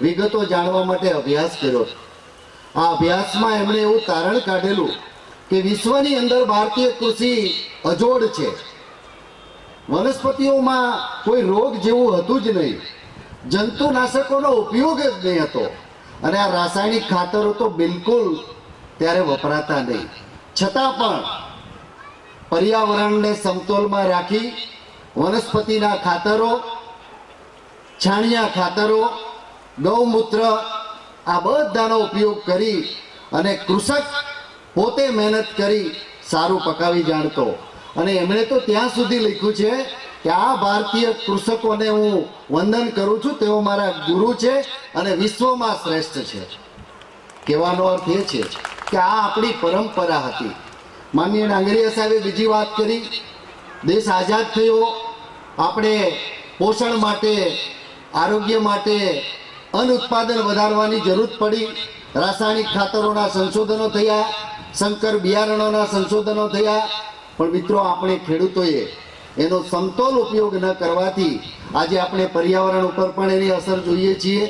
વિગતો જાણવા માટે અભ્યાસ કર્યો. આ અભ્યાસમાં એમણે એવું તારણ કાઢેલું કે વિશ્વની અંદર ભારતીય કૃષિ અજોડ છે. વનસ્પતિઓમાં કોઈ રોગ જેવું હતું જ નહીં, જંતુનાશકોનો ઉપયોગ જ નહીં હતો અને આ રાસાયણિક ખાતરો તો બિલકુલ ત્યારે વપરાતા નહીં. છતાં પણ પર્યાવરણને સમતોલમાં રાખી વનસ્પતિના ખાતરો, છાણિયા ખાતરો, ગૌમૂત્ર આ બધાનો ઉપયોગ કરી અને કૃષક પોતે મહેનત કરી સારું પકાવી જાણતો. અને એમણે તો ત્યાં સુધી લખ્યું છે કે આ ભારતીય કૃષકોને હું વંદન કરું છું, તેઓ મારા ગુરુ છે અને વિશ્વમાં શ્રેષ્ઠ છે. કહેવાનો અર્થ એ છે કે આ આપણી પરંપરા હતી. માનનીય ડાંગરીયા સાહેબે બીજી વાત કરી, દેશ આઝાદ થયો, આપણે પોષણ માટે, આરોગ્ય માટે અન્ન ઉત્પાદન વધારવાની જરૂર પડી, રાસાયણિક ખાતરોના સંશોધનો થયા, સંકર બિયારણોના સંશોધનો થયા. પણ મિત્રો, આપણે ખેડૂતોએ એનો સમતોલ ઉપયોગ ન કરવાથી આજે આપણે પર્યાવરણ ઉપર પણ એની અસર જોઈએ છીએ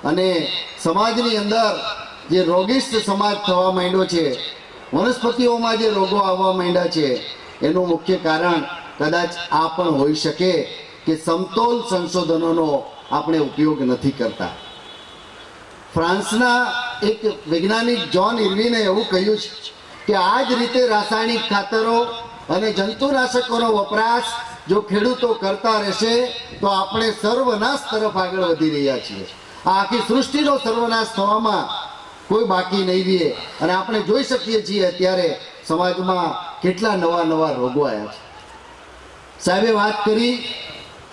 અને સમાજની અંદર જે રોગિષ્ટ સમાજ થવા માંડ્યો છે, વનસ્પતિઓમાં જે રોગો આવવા માંડ્યા છે, એનું મુખ્ય કારણ કદાચ આ પણ હોઈ શકે કે સમતોલ સંશોધનોનો આપણે ઉપયોગ નથી કરતા. ફ્રાન્સના એક વૈજ્ઞાનિક જ્હોન ઇર્વિને એવું કહ્યું છે કે આ જ રીતે રાસાયણિક ખાતરો અને જંતુનાશકોનો વપરાશ જો ખેડૂતો કરતા રહેશે તો આપણે સર્વનાશ તરફ આગળ વધી રહ્યા છીએ. આ આખી સૃષ્ટિનો સર્વનાશ થવામાં કોઈ બાકી નહીં રહે અને આપણે જોઈ શકીએ છીએ અત્યારે સમાજમાં કેટલા નવા નવા રોગો આવ્યા છે. સાહેબે વાત કરી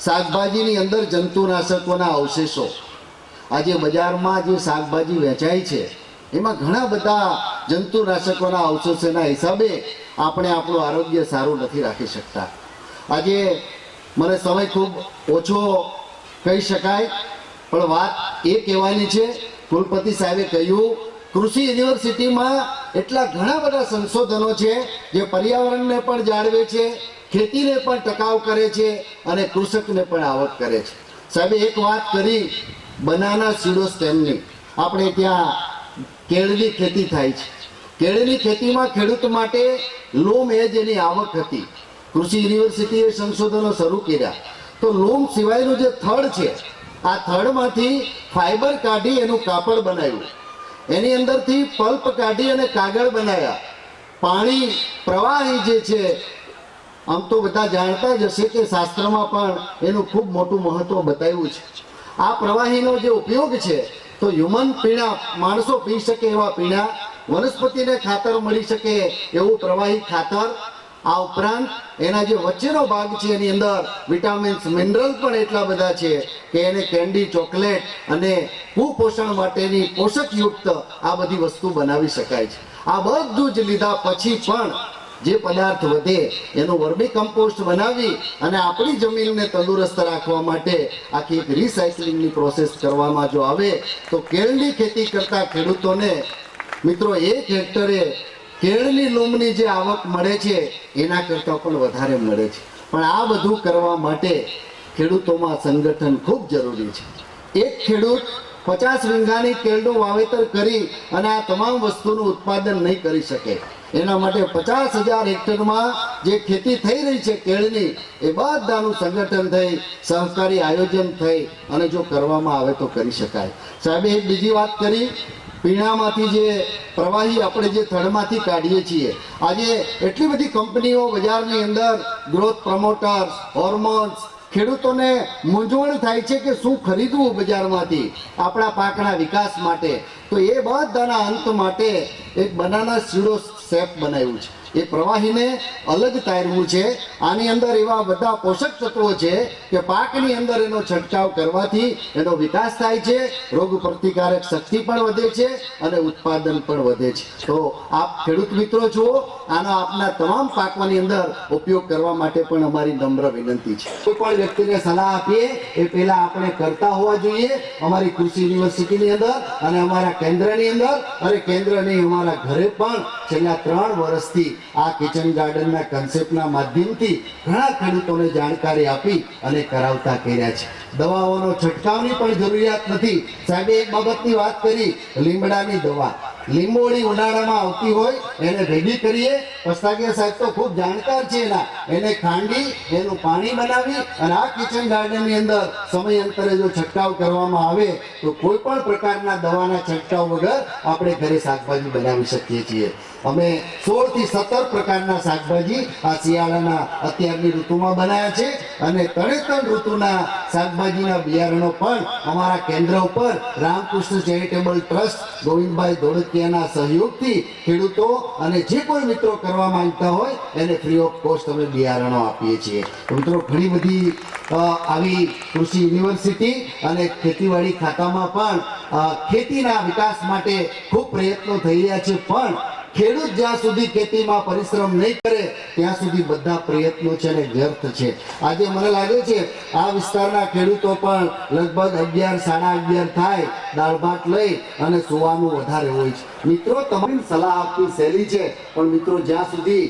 શાકભાજીની અંદર જંતુનાશકોના અવશેષો. આજે બજારમાં જે શાકભાજી વેચાય છે એમાં ઘણા બધા જંતુનાશકોના અવશેષોના હિસાબે આપણે આપણું આરોગ્ય સારું નથી રાખી શકતા. આજે મને સમય ખૂબ ઓછો કહી શકાય, પણ વાત એ કહેવાની છે, કુલપતિ સાહેબે કહ્યું કૃષિ યુનિવર્સિટીમાં એટલા ઘણા બધા સંશોધનો છે જે પર્યાવરણને પણ જાળવે છે, ખેતીને પણ ટકાઉ કરે છે અને કૃષકને પણ આવક કરે છે. સાહેબે એક વાત કરી બનાના સ્યુડોસ્ટેમની. આપણે ત્યાં કેળની ખેતી થાય છે. કેળની ખેતીમાં ખેડૂત માટે લૂમ એ જ એની આવક હતી. કૃષિ યુનિવર્સિટીએ સંશોધનો શરૂ કર્યા તો લૂમ સિવાયનું જે થડ છે, આ થડમાંથી ફાઈબર કાઢી એનું કાપડ બનાવ્યું, એની અંદરથી પલ્પ કાઢી અને કાગળ બનાવ્યા. પાણી પ્રવાહી જે છે, આમ તો બધા જાણતા જ હશે કે શાસ્ત્રમાં પણ એનું ખૂબ મોટું મહત્વ બતાવ્યું છે. આ પ્રવાહીનો જે ઉપયોગ છે તો હ્યુમન પીણા, માણસો પી શકે એવા પીણા, વનસ્પતિને ખાતર મળી શકે એવું પ્રવાહી ખાતર, આ ઉપરાંત એના જે વચ્ચેનો ભાગ છે એની અંદર વિટામિન્સ, મિનરલ પણ એટલા બધા છે કે એને કેન્ડી, ચોકલેટ અને કુપોષણ માટેની પોષકયુક્ત આ બધી વસ્તુ બનાવી શકાય છે. આ બધું જ લીધા પછી પણ જે પદાર્થ વધે એનું વર્મી કમ્પોસ્ટ બનાવી અને આપણી જમીનને તંદુરસ્ત રાખવા માટે આખી એક રિસાયકલિંગની પ્રોસેસ કરવામાં જો આવે તો કેળની ખેતી કરતા ખેડૂતોને મિત્રો 1 હેક્ટરે કેળની લૂમની જે આવક મળે છે એના કરતાં પણ વધારે મળે છે. પણ આ બધું કરવા માટે ખેડૂતોમાં સંગઠન ખૂબ જરૂરી છે. એક ખેડૂત 50 વીંગાની કેળનું વાવેતર કરી અને આ તમામ વસ્તુનું ઉત્પાદન નહીં કરી શકે. એના માટે 50,000 હેક્ટરમાં જે ખેતી થઈ રહી છે કેળની, એ બધાનું સંગઠન થઈ, સહકારી આયોજન થઈ અને જો કરવામાં આવે તો કરી શકાય. સાહેબે એક બીજી વાત કરી, પીણામાંથી જે પ્રવાહી આપણે જે થડમાંથી કાઢીએ છીએ, આજે એટલી બધી કંપનીઓ બજારની અંદર, ગ્રોથ પ્રમોટર્સ, હોર્મોન્સ, ખેડૂતોને મૂંઝવણ થાય છે કે શું ખરીદવું બજારમાંથી આપણા પાકના વિકાસ માટે. તો એ બધાના અંત માટે એક બનાના સીડો શેપ બનાવ્યું છે. એ પ્રવાહીને અલગ તારવું છે. આની અંદર એવા બધા પોષક તત્વો છે કે પાકની અંદર એનો છંટકાવ કરવાથી એનો વિકાસ થાય છે, રોગ પ્રતિકારક શક્તિ પણ વધે છે અને ઉત્પાદન પણ વધે છે. તો આપ ખેડૂત મિત્રો છો, આનો આપના તમામ પાકોની અંદર ઉપયોગ કરવા માટે પણ અમારી નમ્ર વિનંતી છે. કોઈ પણ વ્યક્તિને સલાહ આપીએ એ પહેલા આપણે કરતા હોવા જોઈએ. અમારી કૃષિ યુનિવર્સિટીની અંદર અને અમારા કેન્દ્રની અંદર અને કેન્દ્રની અમારા ઘરે પણ છેલ્લા 3 વર્ષથી આ કિચન ગાર્ડનના કન્સેપ્ટના માધ્યમથી ઘણા ખેડૂતોને જાણકારી આપી અને કરાવતા કર્યા છે. દવાઓનો છંટકાવની પણ જરૂરિયાત નથી. સાહેબે એક બાબતની વાત કરી, લીમડાની દવા. લીંબોળી ઉનાળામાં આવતી હોય એને ભેગી કરીએ. પસ્તાગીયા સાહેબ તો ખૂબ જાણકાર છે એના. એને ખાંડી એનું પાણી બનાવી અને આ કિચન ગાર્ડનની અંદર સમયાંતરે જો છંટકાવ કરવામાં આવે તો કોઈ પણ પ્રકારના દવાના છંટકાવ વગર આપણે ઘરે શાકભાજી બનાવી શકીએ છીએ. અમે 16 થી 17 પ્રકારના શાકભાજી આ શિયાળાના અત્યારની ઋતુમાં બનાવ્યા છે અને 3 ઋતુના શાકભાજીના બિયારણો પણ અમારા કેન્દ્ર ઉપર રામકૃષ્ણ ચેરિટેબલ ટ્રસ્ટ ગોવિંદભાઈ ધોળકિયાના સહયોગથી ખેડૂતો અને જે કોઈ મિત્રો કરવા માંગતા હોય એને ફ્રી ઓફ કોસ્ટ અમે બિયારણો આપીએ છીએ. મિત્રો ઘણી બધી આવી કૃષિ યુનિવર્સિટી અને ખેતીવાડી ખાતામાં પણ ખેતીના વિકાસ માટે ખૂબ પ્રયત્નો થઈ રહ્યા છે. પણ ખેડૂત જ્યાં સુધી ખેતીમાં પરિશ્રમ નહીં કરે ત્યાં સુધી બધા પ્રયત્નો છે ને વ્યર્થ છે. આજે મને લાગે છે આ વિસ્તારના ખેડૂતો પણ લગભગ 11, 11:30 થાય દાળ ભાત લઈ અને સુવાનું વધારે હોય છે. મિત્રો, તમારી સલાહ આપવી સહેલી છે, પણ મિત્રો જ્યાં સુધી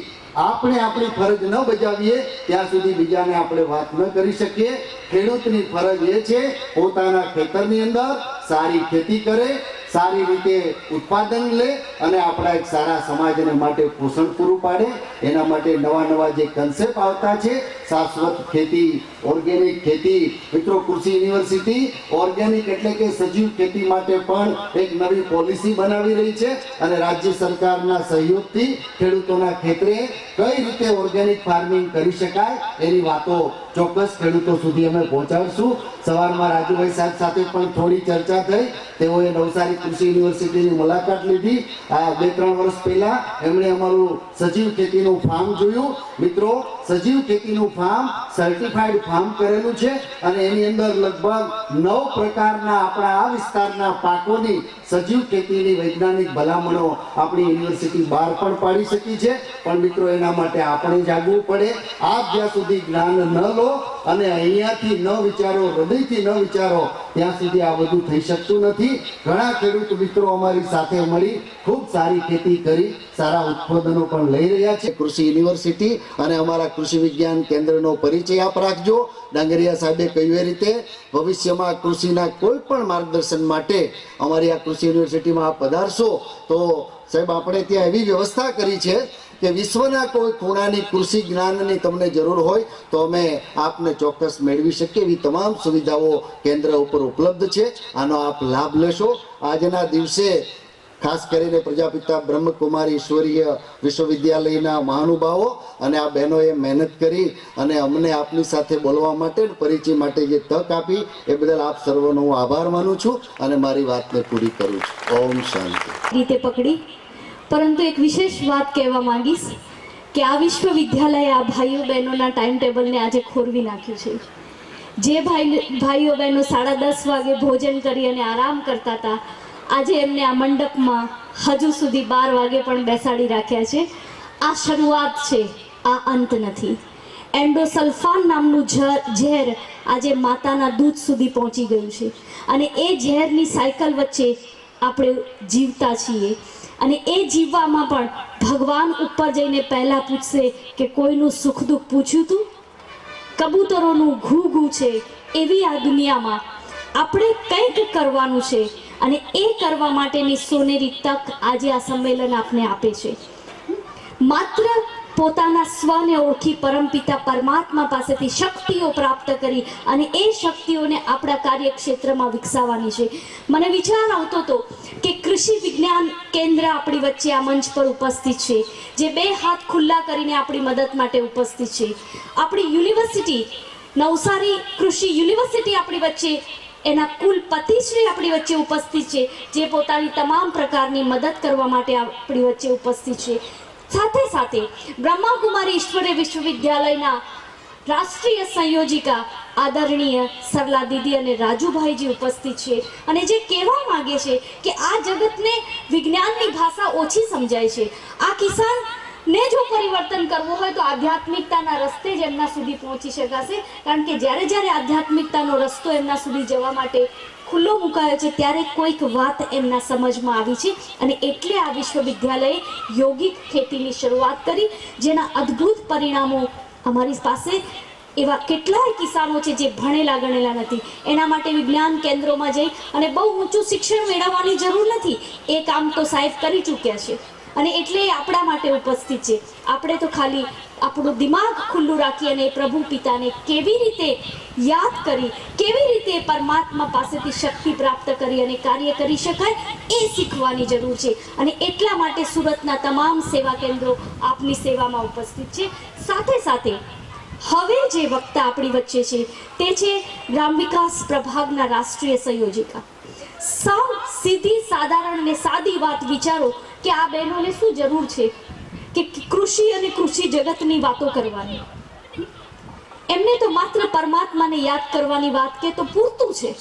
આપણે આપણી ફરજ ન બજાવીએ ત્યાં સુધી બીજાને આપણે વાત ન કરી શકીએ. ખેડૂતની ફરજ એ છે પોતાના ખેતરની અંદર સારી ખેતી કરે, સારી રીતે ઉત્પાદન લે અને આપણા એક સારા સમાજને માટે પોષણ પૂરું પાડે. એના માટે નવા જે કન્સેપ્ટ આવતા છે, શાશ્વત ખેતી, ઓર્ગેનિક ખેતી. મિત્રો, કૃષિ યુનિવર્સિટી ઓર્ગેનિક એટલે કે સજીવ ખેતી માટે પણ એક નવી પોલિસી બનાવી રહી છે અને રાજ્ય સરકારના સહયોગથી ખેડૂતોના ખેતરે કઈ રીતે ઓર્ગેનિક ફાર્મિંગ કરી શકાય એની વાતો ચોક્કસ ખેડૂતો સુધી અમે પહોંચાડશું. સવારમાં રાજુભાઈ સાહેબ સાથે પણ થોડી ચર્ચા થઈ. તેઓએ નવસારી કૃષિ યુનિવર્સિટીની મુલાકાત લીધી. આ 2-3 વર્ષ પહેલા એમણે અમારું સજીવ ખેતીનું ફાર્મ જોયું. મિત્રો, સજીવ ખેતીનું ફાર્મ સર્ટિફાઈડ ફાર્મ કરેલું છે અને એની અંદર લગભગ 9 પ્રકારના આપણા આ વિસ્તારના પાકોની સજીવ ખેતીની વૈજ્ઞાનિક ભલામણો આપણી યુનિવર્સિટી બહાર પણ પાડી શકી છે. પણ મિત્રો, એના માટે આપણે જાગવું પડે. આપ જ્યાં સુધી જ્ઞાન ન લો અને અહીંયાથી ન વિચારો, હૃદયથી ન વિચારો, ત્યાં સુધી આ બધું થઈ શકતું નથી. ઘણા ખેડૂત મિત્રો અમારી સાથે મળી ખૂબ સારી ખેતી કરી સારા ઉત્પાદનો પણ લઈ રહ્યા છે. કૃષિ યુનિવર્સિટી અને અમારા કૃષિ વિજ્ઞાન કેન્દ્રનો પરિચય આપ રાખજો. ડાંગરિયા સાહેબે કહ્યું એ રીતે ભવિષ્યમાં કૃષિના કોઈ પણ માર્ગદર્શન માટે અમારી આ કૃષિ યુનિવર્સિટીમાં આપ પધારશો તો સાહેબ આપણે ત્યાં એવી વ્યવસ્થા કરી છે કે વિશ્વના કોઈ ખૂણાની કૃષિ જ્ઞાનની તમને જરૂર હોય તો અમે આપને ચોક્કસ મેળવી શકીએ એવી તમામ સુવિધાઓ કેન્દ્ર ઉપર ઉપલબ્ધ છે. આનો આપ લાભ લેશો. આજના દિવસે ખાસ કરીને પ્રજાપિતા બ્રહ્મકુમારી ઈશ્વરીય વિશ્વવિદ્યાલયના મહાનુભાવો અને આ બહેનોએ મહેનત કરી અને અમને આપની સાથે બોલવા માટે પરિચય માટે જે તક આપી એ બદલ આપ સર્વનો હું આભાર માનું છું અને મારી વાતને પૂરી કરું છું. ઓમ શાંતિ. રીતે પકડી, પરંતુ એક વિશેષ વાત કહેવા માંગીશ કે આ વિશ્વવિદ્યાલયે આ ભાઈઓ બહેનોના ટાઈમ ટેબલને આજે ખોરવી નાખ્યું છે. જે ભાઈઓ બહેનો 10:30 વાગે ભોજન કરી અને આરામ કરતા હતા, આજે એમને આ મંડપમાં હજુ સુધી 12 વાગે પણ બેસાડી રાખ્યા છે. આ શરૂઆત છે, આ અંત નથી. એન્ડોસલ્ફાન નામનું ઝેર આજે માતાના દૂધ સુધી પહોંચી ગયું છે અને એ ઝેરની સાયકલ વચ્ચે આપણે જીવતા છીએ. અને એ જીવવામાં પણ ભગવાન ઉપર જઈને પહેલા પૂછશે કે કોઈનું સુખ દુઃખ પૂછ્યું તું? કબૂતરોનું ઘૂ ઘૂ છે એવી આ દુનિયામાં આપણે કંઈક કરવાનું છે, અને એ કરવા માટેની સોનેરી તક આજે આ સંમેલન આપને આપે છે. માત્ર પોતાના સ્વને ઓળખી પરમપિતા પરમાત્મા પાસેથી શક્તિઓ પ્રાપ્ત કરી અને એ શક્તિઓને આપણા કાર્યક્ષેત્રમાં વિકસાવવાની છે. મને વિચાર આવતો હતો કે કૃષિ વિજ્ઞાન કેન્દ્ર આપણી વચ્ચે આ મંચ પર ઉપસ્થિત છે, જે 2 હાથ ખુલ્લા કરીને આપણી મદદ માટે ઉપસ્થિત છે. આપણી યુનિવર્સિટી નવસારી કૃષિ યુનિવર્સિટી આપણી વચ્ચે એના કુલપતિશ્રી આપણી વચ્ચે ઉપસ્થિત છે, જે પોતાની તમામ પ્રકારની મદદ કરવા માટે આપણી વચ્ચે ઉપસ્થિત છે. સાથે સાથે બ્રહ્માકુમારી ઈશ્વરીય વિશ્વવિદ્યાલયના રાષ્ટ્રીય સંયોજિકા આદરણીય સરલા દીદી અને રાજુભાઈજી ઉપસ્થિત છે, અને જે કહેવા માંગે છે કે આ જગતને વિજ્ઞાનની ભાષા ઓછી સમજાય છે. આ કિસાનને જો પરિવર્તન કરવું હોય તો આધ્યાત્મિકતાના રસ્તે જ એમના સુધી પહોંચી શકાશે, કારણ કે જ્યારે જ્યારે આધ્યાત્મિકતાનો રસ્તો એમના સુધી જવા માટે ખુલ્લો મુકાયો છે ત્યારે કોઈક વાત એમના સમજમાં આવી છે, અને એટલે આ વિશ્વવિદ્યાલયે યોગિક ખેતીની શરૂઆત કરી, જેના અદ્ભુત પરિણામો અમારી પાસે એવા કેટલાય કિસાનો છે જે ભણેલા ગણેલા નથી. એના માટે વિજ્ઞાન કેન્દ્રોમાં જઈ અને બહુ ઊંચું શિક્ષણ મેળવવાની જરૂર નથી, એ કામ તો સાહેબ કરી ચૂક્યા છે, અને એટલે એ આપણા માટે ઉપસ્થિત છે. આપણે તો ખાલી આપણું દિમાગ ખુલ્લું રાખી અને પ્રભુ પિતાને કેવી રીતે યાદ કરી, કેવી રીતે પરમાત્મા પાસેથી શક્તિ પ્રાપ્ત કરી અને કાર્ય કરી શકાય એ શીખવાની જરૂર છે. અને એટલા માટે સુરતના તમામ સેવા કેન્દ્રો આપની સેવામાં ઉપસ્થિત છે. સાથે સાથે હવે જે વક્તા આપણી વચ્ચે છે તે છે ગ્રામ વિકાસ પ્રભાગના રાષ્ટ્રીય સંયોજિકા. સાવ સીધી સાધારણ ને સાદી વાત વિચારો કે આ બહેનોને શું જરૂર છે કે કૃષિ અને કૃષિ જગતની વાતો કરવાની. એમને તો માત્ર પરમાત્માને યાદ કરવાની વાત કે તો પૂરતું છે.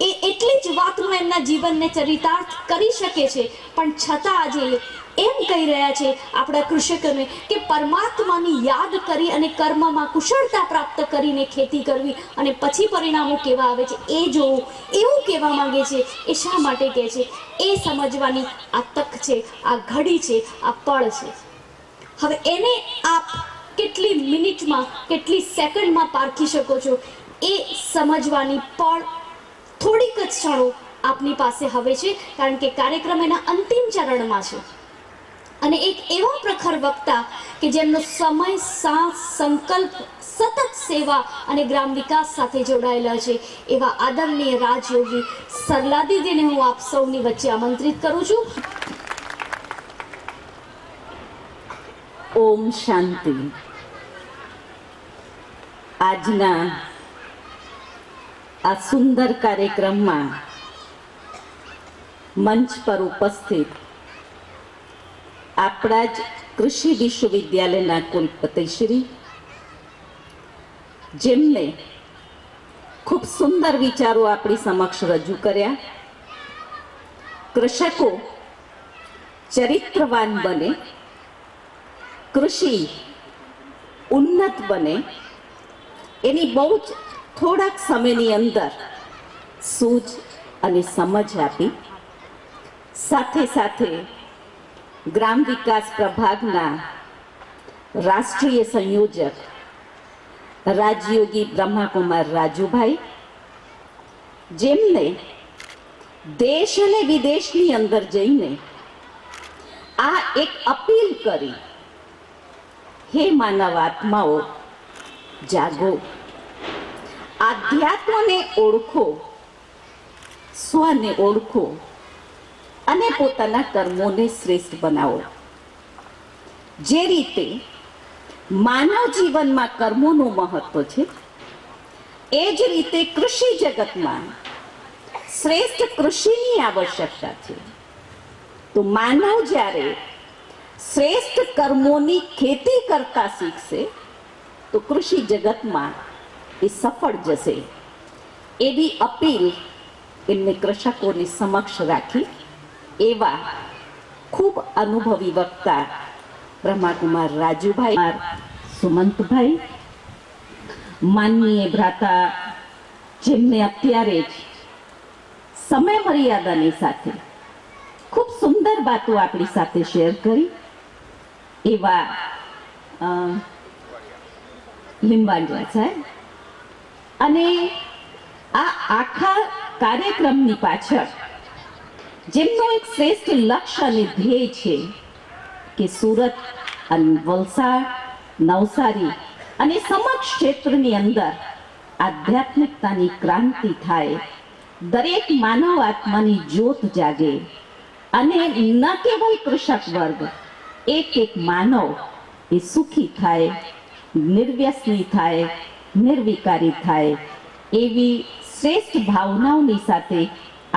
એ એટલી જ વાતમાં એમના જીવનને ચરિતાર્થ કરી શકે છે, પણ છતાં આજે એમ કહી રહ્યા છે આપણા કૃષકોને કે પરમાત્માની યાદ કરી અને કર્મમાં કુશળતા પ્રાપ્ત કરીને ખેતી કરવી અને પછી પરિણામો કેવા આવે છે એ જોવું, એવું કહેવા માંગે છે. એ શા માટે કહે છે એ સમજવાની આ તક છે, આ ઘડી છે, આ પળ છે. હવે એને આપ કેટલી મિનિટમાં, કેટલી સેકન્ડમાં પારખી શકો છો એ સમજવાની પળ થોડીક જ ક્ષણો આપની પાસે હવે છે, કારણ કે કાર્યક્રમ એના અંતિમ ચરણમાં છે. અને એક એવા પ્રખર વક્તા કે જેમનો સમય, સાથ, સંકલ્પ સતત સેવા અને ગ્રામ વિકાસ સાથે જોડાયેલા છે, એવા આદરણીય રાજયોગી સરલા દીદીને હું આપ સૌની વચ્ચે આમંત્રિત કરું છું. ઓમ શાંતિ. આજના આ સુંદર કાર્યક્રમમાં મંચ પર ઉપસ્થિત આપણા જ કૃષિ વિશ્વવિદ્યાલયના કુલપતિશ્રી, જેમને ખૂબ સુંદર વિચારો આપણી સમક્ષ રજૂ કર્યા. કૃષકો ચરિત્રવાન બને, કૃષિ ઉન્નત બને, એની બહુ જ થોડાક સમયની અંદર સૂઝ અને સમજ આપી. સાથે સાથે ગ્રામ વિકાસ પ્રભાગના રાષ્ટ્રીય સંયોજક રાજયોગી બ્રહ્માકુમાર રાજુભાઈ, જેમને દેશ અને વિદેશની અંદર જઈને આ એક અપીલ કરી, હે માનવ આત્માઓ જાગો, આધ્યાત્મને ઓળખો, સ્વને ઓળખો અને પોતાના કર્મોને શ્રેષ્ઠ બનાવો. જે રીતે માનવ જીવનમાં કર્મોનું મહત્વ છે, એ જ રીતે કૃષિ જગતમાં શ્રેષ્ઠ કૃષિની આવશ્યકતા છે. તો માનવ જ્યારે શ્રેષ્ઠ કર્મોની ખેતી કરતા શીખશે તો કૃષિ જગતમાં એ સફળ જશે. એવી અપીલ એમને કૃષકોની સમક્ષ રાખી એવા ખૂબ અનુભવી વક્તા બ્રહ્માકુમાર રાજુભાઈ, સુમંતભાઈ, માનનીય ભ્રાતા, જેમને અત્યારે જ સમય મર્યાદાની સાથે ખૂબ સુંદર સુંદર વાતો આપણી સાથે શેર કરી એવા લીંબાડિયા સાહેબ. અને આ આખા કાર્યક્રમની પાછળ જેમનું એક શ્રેષ્ઠ લક્ષ્ય અને ધ્યેય છે કે સુરત અને વલસાડ, નવસારી અને સમગ્ર ક્ષેત્રની અંદર આધ્યાત્મિકતાની ક્રાંતિ થાય, દરેક માનવ આત્માની જ્યોત જાગે અને ન કેવલ કૃષક વર્ગ, એક એક માનવ એ સુખી થાય, નિર્વ્યસની થાય, નિર્વિકારી થાય, એવી શ્રેષ્ઠ ભાવનાઓની સાથે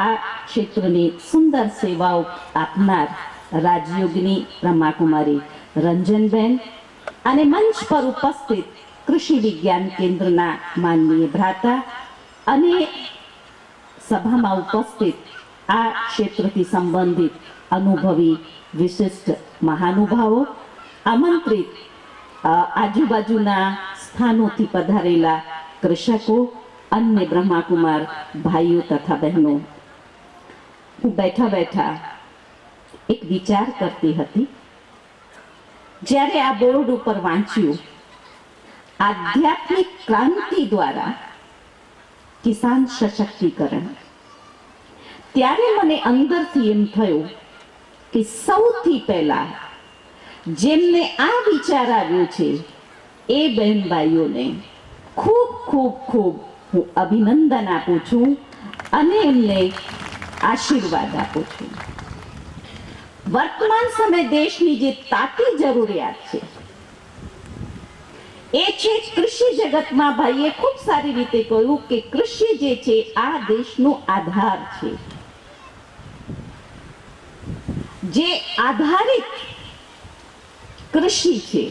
આ ક્ષેત્રની સુંદર સેવાઓ આપનાર રાજયોગિની બ્રહ્માકુમારી રંજનબેન અને મંચ પર ઉપસ્થિત કૃષિ વિજ્ઞાન કેન્દ્રના માનનીય ભ્રાતા અને સભામાં ઉપસ્થિત આ ક્ષેત્રથી સંબંધિત અનુભવી વિશિષ્ટ મહાનુભાવો, આમંત્રિત આજુબાજુના સ્થાનોથી પધારેલા કૃષકો, અન્ય બ્રહ્માકુમાર ભાઈઓ તથા બહેનો. હું બેઠા બેઠા એક વિચાર કરતી હતી. જ્યારે આ બોર્ડ ઉપર વાંચ્યું આધ્યાત્મિક ક્રાંતિ દ્વારા કિસાન સશક્તિકરણ, ત્યારે મને અંદરથી એમ થયું કે સૌથી પહેલા જેમને આ વિચાર આવ્યો છે એ બહેનભાઈઓને ખૂબ ખૂબ ખૂબ હું અભિનંદન આપું છું અને એમને આશીર્વાદ આપું છું. વર્તમાન સમય દેશની જે તાતી જરૂરિયાત છે એ છે કૃષિ જગતમાં. ભાઈએ ખૂબ સારી રીતે કહ્યું કે કૃષિ જે છે આ દેશનો આધાર છે. જે આધારિત કૃષિ છે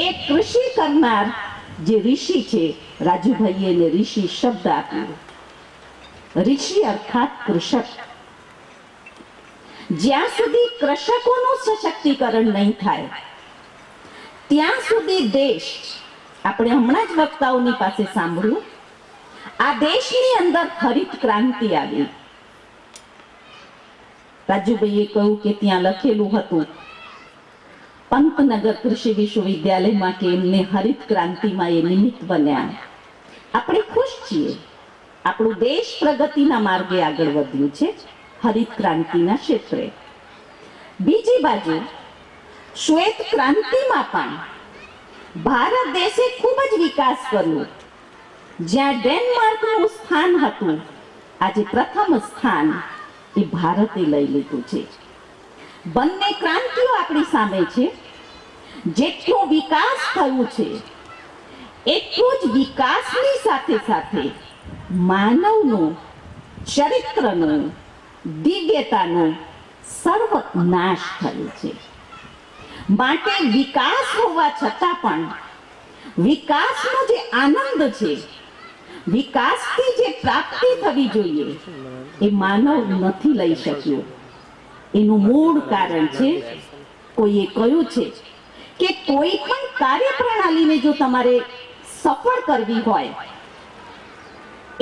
એ કૃષિ કરનાર જે ઋષિ છે, રાજુભાઈએ એને ઋષિ શબ્દ આપ્યો. ઋષિ અર્થાત કૃષક. જ્યાં સુધી કૃષકોનું સશક્તિકરણ નહીં થાય ત્યાં સુધી દેશ, આપણે હમણાં જ વક્તાઓની પાસે સાંભળ્યું, આ દેશની અંદર હરિત ક્રાંતિ આવી. રાજુભાઈએ કહ્યું કે ત્યાં લખેલું હતું પંતનગર કૃષિ વિશ્વવિદ્યાલયમાં કે એમને હરિત ક્રાંતિમાં એ નિમિત્ત બન્યા. આપણે ખુશ છીએ, આપણું દેશ પ્રગતિના માર્ગે આગળ વધ્યું છે હરિત ક્રાંતિના ક્ષેત્રે. બીજી બાજુ શ્વેત ક્રાંતિમાં પણ ભારત દેશે ખૂબ જ વિકાસ કર્યો. જ્યાં ડેનમાર્કનું સ્થાન હતું, આજે પ્રથમ સ્થાન એ ભારતે લઈ લીધું છે. બંને ક્રાંતિઓ આપણી સામે છે. જેટલો વિકાસ થયું છે એટલું જ વિકાસની સાથે સાથે માનવનું ચરિત્રનું, દિવ્યતાનું સર્વનાશ થયું છે. માટે વિકાસ હોવા છતાં પણ વિકાસનો જે આનંદ છે, વિકાસથી જે પ્રાપ્તિ થવી જોઈએ એ માનવ નથી લઈ શક્યો. એનું મૂળ કારણ છે, કોઈએ કહ્યું છે કે કોઈ પણ કાર્યપ્રણાલીને જો તમારે સફળ કરવી હોય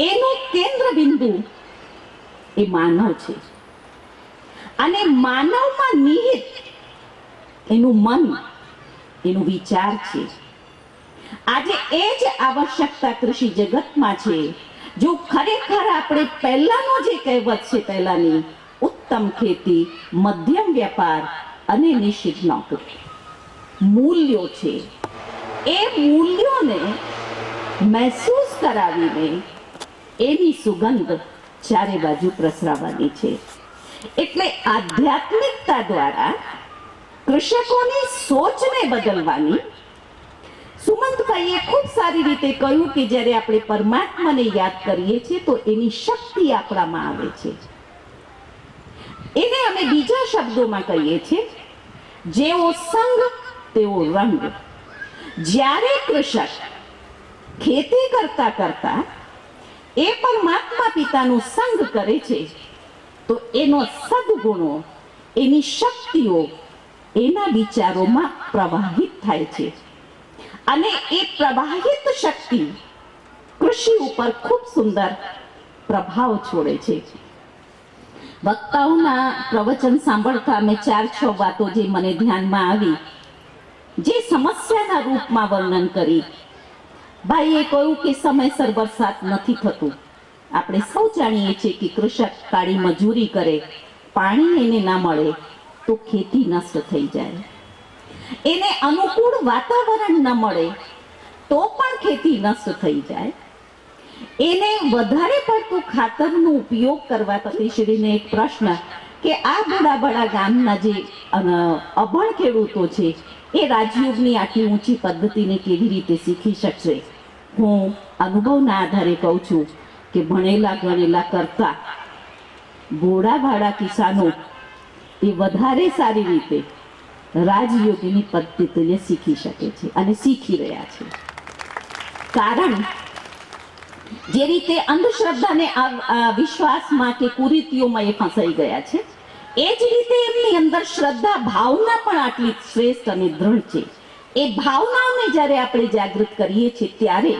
એનું કેન્દ્ર બિંદુ એ માનવ છે અને માનવમાં નિહિત એનું મન, એનું વિચાર છે. આજે એ જ આવશ્યકતા કૃષિ જગતમાં છે. જો ખરેખર આપણે પહેલાનો જે કહેવત છે, પહેલાની ઉત્તમ ખેતી, મધ્યમ વેપાર અને નિશ્ચિત નોકરી, મૂલ્યો છે, એ મૂલ્યોને મહેસૂસ કરાવીને એની સુગંધ ચારે બાજુ પ્રસરાવવાની છે. એટલે આધ્યાત્મિકતા દ્વારા કૃષકોની સોચને બદલવાની. સુમંતભાઈએ ખૂબ સારી રીતે કહ્યું કે જ્યારે આપણે પરમાત્માને યાદ કરીએ છીએ તો એની શક્તિ આપણામાં આવે છે. એને અમે બીજા શબ્દોમાં કહીએ છીએ, જેવો સંગ તેવો રંગ. જ્યારે કૃષક ખેતી કરતા કરતા એ પરમાત્મા પિતાનો સંગ કરે છે તો એનો સદગુણો, એની શક્તિઓ એના વિચારોમાં પ્રવાહિત થાય છે અને એ પ્રવાહિત શક્તિ કૃષિ ઉપર ખૂબ સુંદર પ્રભાવ છોડે છે. વક્તાઓના પ્રવચન સાંભળતા અમે 4-6 વાતો જે મને ધ્યાનમાં આવી, જે સમસ્યાના રૂપમાં વર્ણન કરી. ભાઈએ કહ્યું કે સમયસર વરસાદ નથી થતું. આપણે સૌ જાણીએ છીએ કે કૃષક કાળી મજૂરી કરે, પાણી એને ના મળે તો ખેતી નષ્ટ થઈ જાય. એને અનુકૂળ વાતાવરણ ન મળે તો પણ ખેતી નષ્ટ થઈ જાય. એને વધારે પડતું ખાતરનો ઉપયોગ કરવા પતિશ્રીને એક પ્રશ્ન કે આ બડા ગામના જે અભણ ખેડૂતો છે એ રાજયોગની આટલી ઊંચી પદ્ધતિને કેવી રીતે શીખી શકશે? હું અનુભવના આધારે કહું છું કે ભણેલા ગણેલા કરતા ઘોડાવાળા કિસાનો એ વધારે સારી રીતે રાજયોગની પદ્ધતિને શીખી શકે છે અને શીખી રહ્યા છે. કારણ જે રીતે અંધશ્રદ્ધાને વિશ્વાસમાં કે કુરીતિઓમાં એ ફસાઈ ગયા છે, એ જ રીતે એમની અંદર શ્રદ્ધા ભાવના પણ આટલી શ્રેષ્ઠ અને દૃઢ છે. એ ભાવનાઓને જ્યારે આપણે જાગૃત કરીએ છીએ ત્યારે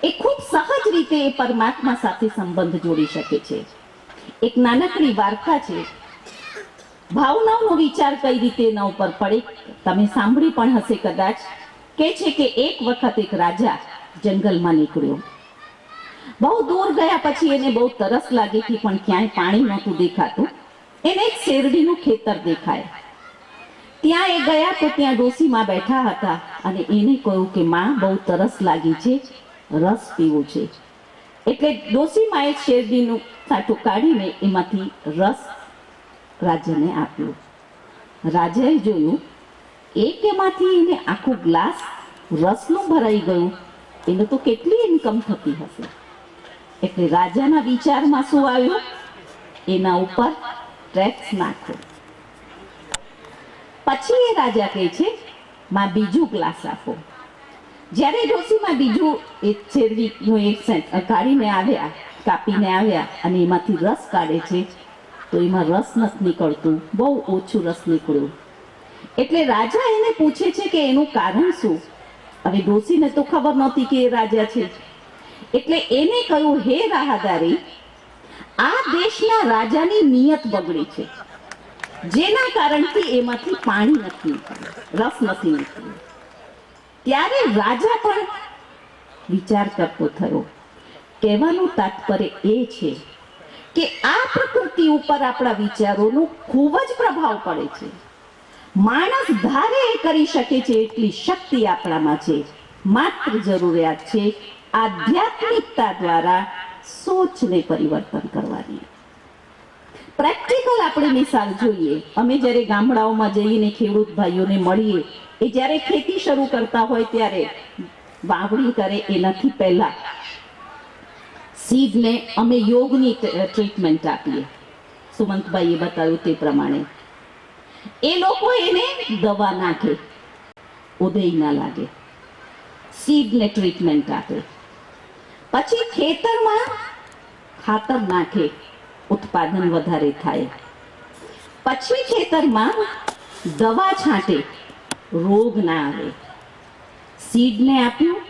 એ ખૂબ સહજ રીતે એ પરમાત્મા સાથે સંબંધ જોડી શકે છે. એક નાનકડી વાર્તા છે, ભાવનાઓનો વિચાર કઈ રીતે એના ઉપર પડે તમે સાંભળી પણ હશે કદાચ. કે છે કે એક વખત એક રાજા જંગલમાં નીકળ્યો. બહુ દૂર ગયા પછી એને બહુ તરસ લાગી હતી, પણ ક્યાંય પાણી નહોતું દેખાતું. એને એક શેરડીનું ખેતર દેખાય. ત્યાં એ ગયા તો ત્યાં ડોસીમાં બેઠા હતા અને એને કહ્યું કે માં, બહુ તરસ લાગી છે, રસ પીવો છે. એટલે ડોસીમાં એ શેરડીનું સાટું કાઢીને એમાંથી રસ રાજાને આપ્યો. રાજાએ જોયું એક એમાંથી એને આખું ગ્લાસ રસનું ભરાઈ ગયું. એને તો કેટલી ઇન્કમ થતી હશે. એટલે રાજાના વિચારમાં શું આવ્યું? એના ઉપર ટેક્સ નાખો. પછી એ રાજા કહે છે માં બીજું ગ્લાસ આપો. જ્યારે ડોસીમાં બીજું એક શેરડીનું એક સેન્ટ કાઢીને આવ્યા, કાપીને આવ્યા અને એમાંથી રસ કાઢે છે તો એમાં રસ નથી નીકળતું, બહુ ઓછું રસ નીકળ્યું. એટલે રાજા એને પૂછે છે કે એનું કારણ શું? હવે ડોસીને તો ખબર નહોતી કે એ રાજા છે. એટલે એને કહ્યું, હે રાહદારી, આ દેશના રાજાની નિયત બગડી છે, જેના કારણથી એમાંથી પાણી નથી નીકળ્યું, રસ નથી નીકળ્યું. ત્યારે રાજા પણ વિચાર કરતો થયો. કહેવાનું તાત્પર્ય એ છે કે આ પ્રકૃતિ ઉપર આપણા વિચારોનો ખૂબ જ પ્રભાવ પડે છે. માણસ ધારે એ કરી શકે છે એટલી શક્તિ આપણામાં છે. માત્ર જરૂરિયાત છે આધ્યાત્મિકતા દ્વારા સોચને પરિવર્તન કરવાની. પ્રેક્ટિકલ આપણે મિસાલ જોઈએ. અમે જ્યારે ગામડાઓમાં જઈને ખેડૂત ભાઈઓને મળીએ, એ જ્યારે ખેતી શરૂ કરતા હોય ત્યારે વાવણી કરે એનાથી પહેલા સીડને અમે યોગની ટ્રીટમેન્ટ આપીએ. સુમંતભાઈએ બતાવ્યું તે પ્રમાણે એ લોકો એને દવા નાખે, ઉદય ના લાગે, સીડને ટ્રીટમેન્ટ આપે. પછી ખેતરમાં ખાતર નાખે, ઉત્પાદન વધારે થાય. પછી ખેતરમાં દવા છાંટે, રોગ ના આવે. સીડને આપ્યું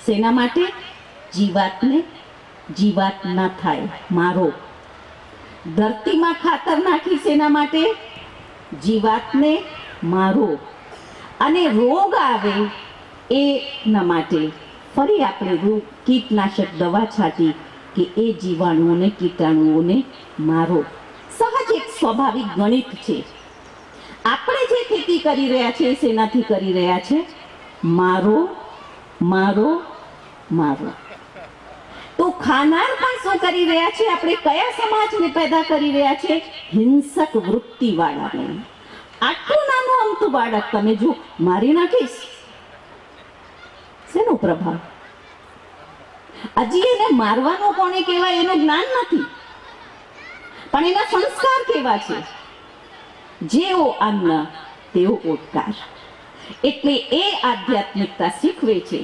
શેના માટે? જીવાતને જીવાત ના થાય, મારો. ધરતીમાં ખાતર નાખી શેના માટે? જીવાતને મારો. અને રોગ આવે એના માટે ફરી આપણે કીટનાશક દવા છાંટી કે એ જીવાણુઓને કીટાણુઓને મારો. સહજ એક સ્વાભાવિક ગણિત છે. આપણે જે ખેતી કરી રહ્યા છે શેનાથી કરી રહ્યા છે? મારો મારો મારો. તો ખાનાર પણ શું કરી રહ્યા છે? આપણે કયા સમાજને પેદા કરી રહ્યા છે? હિંસક વૃત્તિ વાળાને. આટલું નાનું અમથું બાળક તમે જો મારી નાખીશ, શેનો પ્રભાવ? હજી એને મારવાનું કોને કહેવાય એનું જ્ઞાન નથી, પણ એના સંસ્કાર કેવા છે? જેવો અન્ન તેવો ઓટકાર. એટલે એ આધ્યાત્મિકતા શીખવે છે.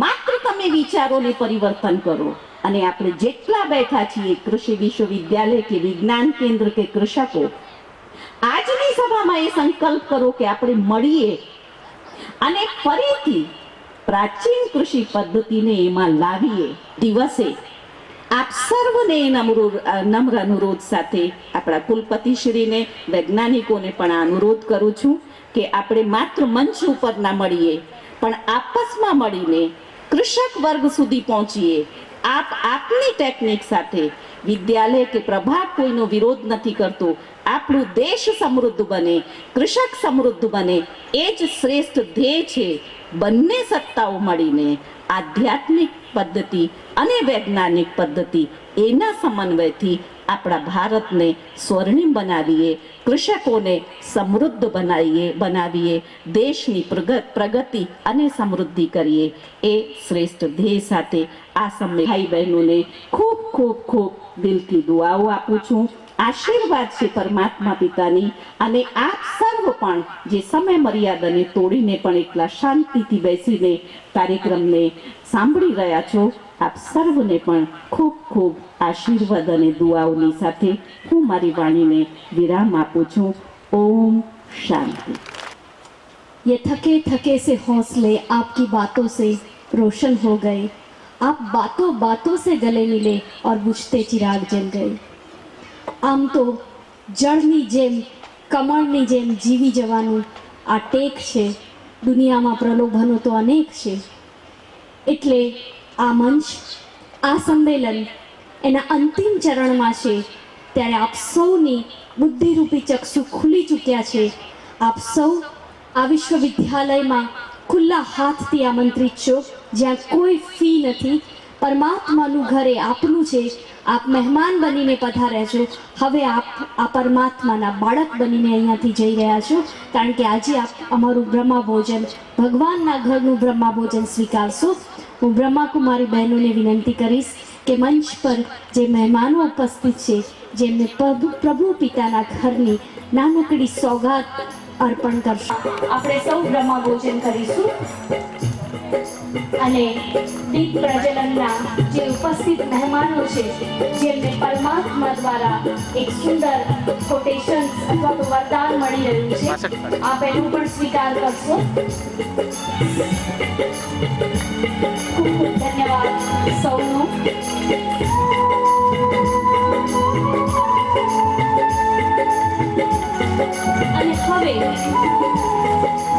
માત્ર તમે વિચારોને પરિવર્તન કરો. અને આપણે જેટલા બેઠા છીએ, કૃષિ વિશ્વવિદ્યાલય કે વિજ્ઞાન કેન્દ્ર કે કૃષકો, આજની સભામાં એ સંકલ્પ કરો કે આપણે મળીએ અને ફરીથી પ્રાચીન કૃષિ પદ્ધતિને એમાં લાવીએ. દિવસે આપ સર્વને નમ્ર અનુરોધ સાથે આપણા કુલપતિશ્રીને, વૈજ્ઞાનિકોને પણ આ અનુરોધ કરું છું કે આપણે માત્ર મંચ ઉપર ના મળીએ, પણ આપસમાં મળીને કૃષક વર્ગ સુધી પહોંચીએ. આપની ટેકનિક સાથે વિદ્યાલય કે પ્રભાગ કોઈનો વિરોધ નથી કરતો. આપણું દેશ સમૃદ્ધ બને, કૃષક સમૃદ્ધ બને, એ જ શ્રેષ્ઠ ધ્યેય છે. બંને સત્તાઓ મળીને આધ્યાત્મિક પદ્ધતિ અને વૈજ્ઞાનિક પદ્ધતિ એના સમન્વયથી આપણા ભારતને સ્વર્ણિમ બનાવીએ, કૃષકોને સમૃદ્ધ બનાવીએ, દેશની પ્રગતિ અને સમૃદ્ધિ કરીએ. એ શ્રેષ્ઠ ધ્યેય સાથે આ સમય ભાઈ બહેનોને ખૂબ ખૂબ ખૂબ દિલથી દુઆઓ આપું છું. આશીર્વાદ છે પરમાત્મા પિતાની. અને આપ સર્વ પણ જે સમય મર્યાદાને તોડીને પણ એટલા શાંતિથી બેસીને કાર્યક્રમને સાંભળી રહ્યા છો, આપ સર્વને પણ ખૂબ ખૂબ આશીર્વાદ અને દુઆઓની સાથે હું મારી વાણીને વિરામ આપું છું. ઓમ શાંતિ. ये थके थके से हौसले आपकी बातों से रोशन हो गए. आप बातों बातों से गले मिले और बुझते चिराग जल गए. આમ તો જળની જેમ, કમળની જેમ જીવી જવાનું આ ટેક છે. દુનિયામાં પ્રલોભનો તો અનેક છે. એટલે આ મંચ, આ સંમેલન એના અંતિમ ચરણમાં છે. ત્યારે આપ સૌની બુદ્ધિરૂપી ચક્ષુ ખુલી ચૂક્યા છે. આપ સૌ આ વિશ્વવિદ્યાલયમાં ખુલ્લા હાથથી આમંત્રિત છો, જ્યાં કોઈ ફી નથી. પરમાત્માનું ઘર એ આપનું છે. આપ મહેમાન બનીને પધાર્યા છો. હવે આપ આ પરમાત્માના બાળક બનીને અહીંયાથી જઈ રહ્યા છો, કારણ કે આજે આપ અમારું બ્રહ્મા ભોજન, ભગવાનના ઘરનું બ્રહ્મા ભોજન સ્વીકારશો. હું બ્રહ્માકુમારી બહેનોને વિનંતી કરીશ કે મંચ પર જે મહેમાનો ઉપસ્થિત છે, જેમને પ્રભુ પિતાના ઘરની નાનકડી સોગાત અર્પણ કરશું. આપણે સૌ બ્રહ્મા ભોજન કરીશું અને દીપ પ્રજ્વલનના જે ઉપસ્થિત મહેમાનો છે, જેમને પરમાત્મા દ્વારા એક સુંદર કોટેશન અથવા તો વરદાન મળી રહ્યું છે, આપ એનું પણ સ્વીકાર કરશો. ખૂબ ખૂબ ધન્યવાદ સૌનો. અને હવે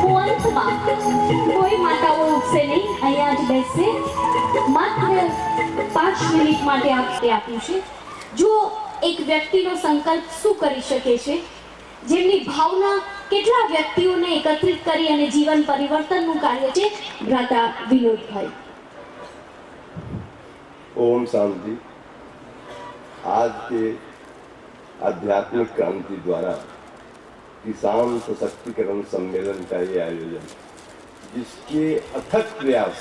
હું અંતમાં કોઈ માતાઓ ઉઠશે નહીં, અહીંયા જ બેસશે. માત્ર 5 મિનિટ માટે આપને આપ્યું છે. જો એક વ્યક્તિનો સંકલ્પ શું કરી શકે છે, જેમની ભાવના કેટલા વ્યક્તિઓને એકત્રિત કરી અને જીવન પરિવર્તનનું કાર્ય છે. ભ્રાતા વિનોદભાઈ. ओम शांति। आज के आध्यात्मिक क्रांति द्वारा किसान सशक्तिकरण सम्मेलन का ये आयोजन, जिसके अथक प्रयास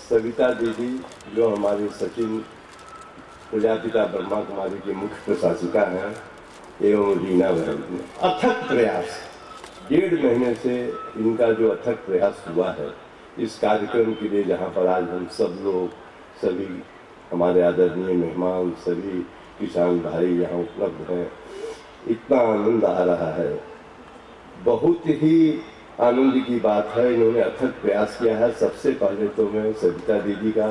सविता दीदी, जो हमारे सचिन प्रजापिता ब्रह्मा कुमारी के मुख्य प्रशासिका हैं, एवं रीना बहन ने अथक प्रयास, 1.5 महीने से इनका जो अथक प्रयास हुआ है इस कार्यक्रम के लिए, जहाँ पर आज हम सब लोग, सभी हमारे आदरणीय मेहमान, सभी किसान भाई यहाँ उपलब्ध हैं, इतना आनंद आ रहा है। बहुत ही आनंद की बात है। इन्होंने अथक प्रयास किया है। सबसे पहले तो मैं सविता दीदी का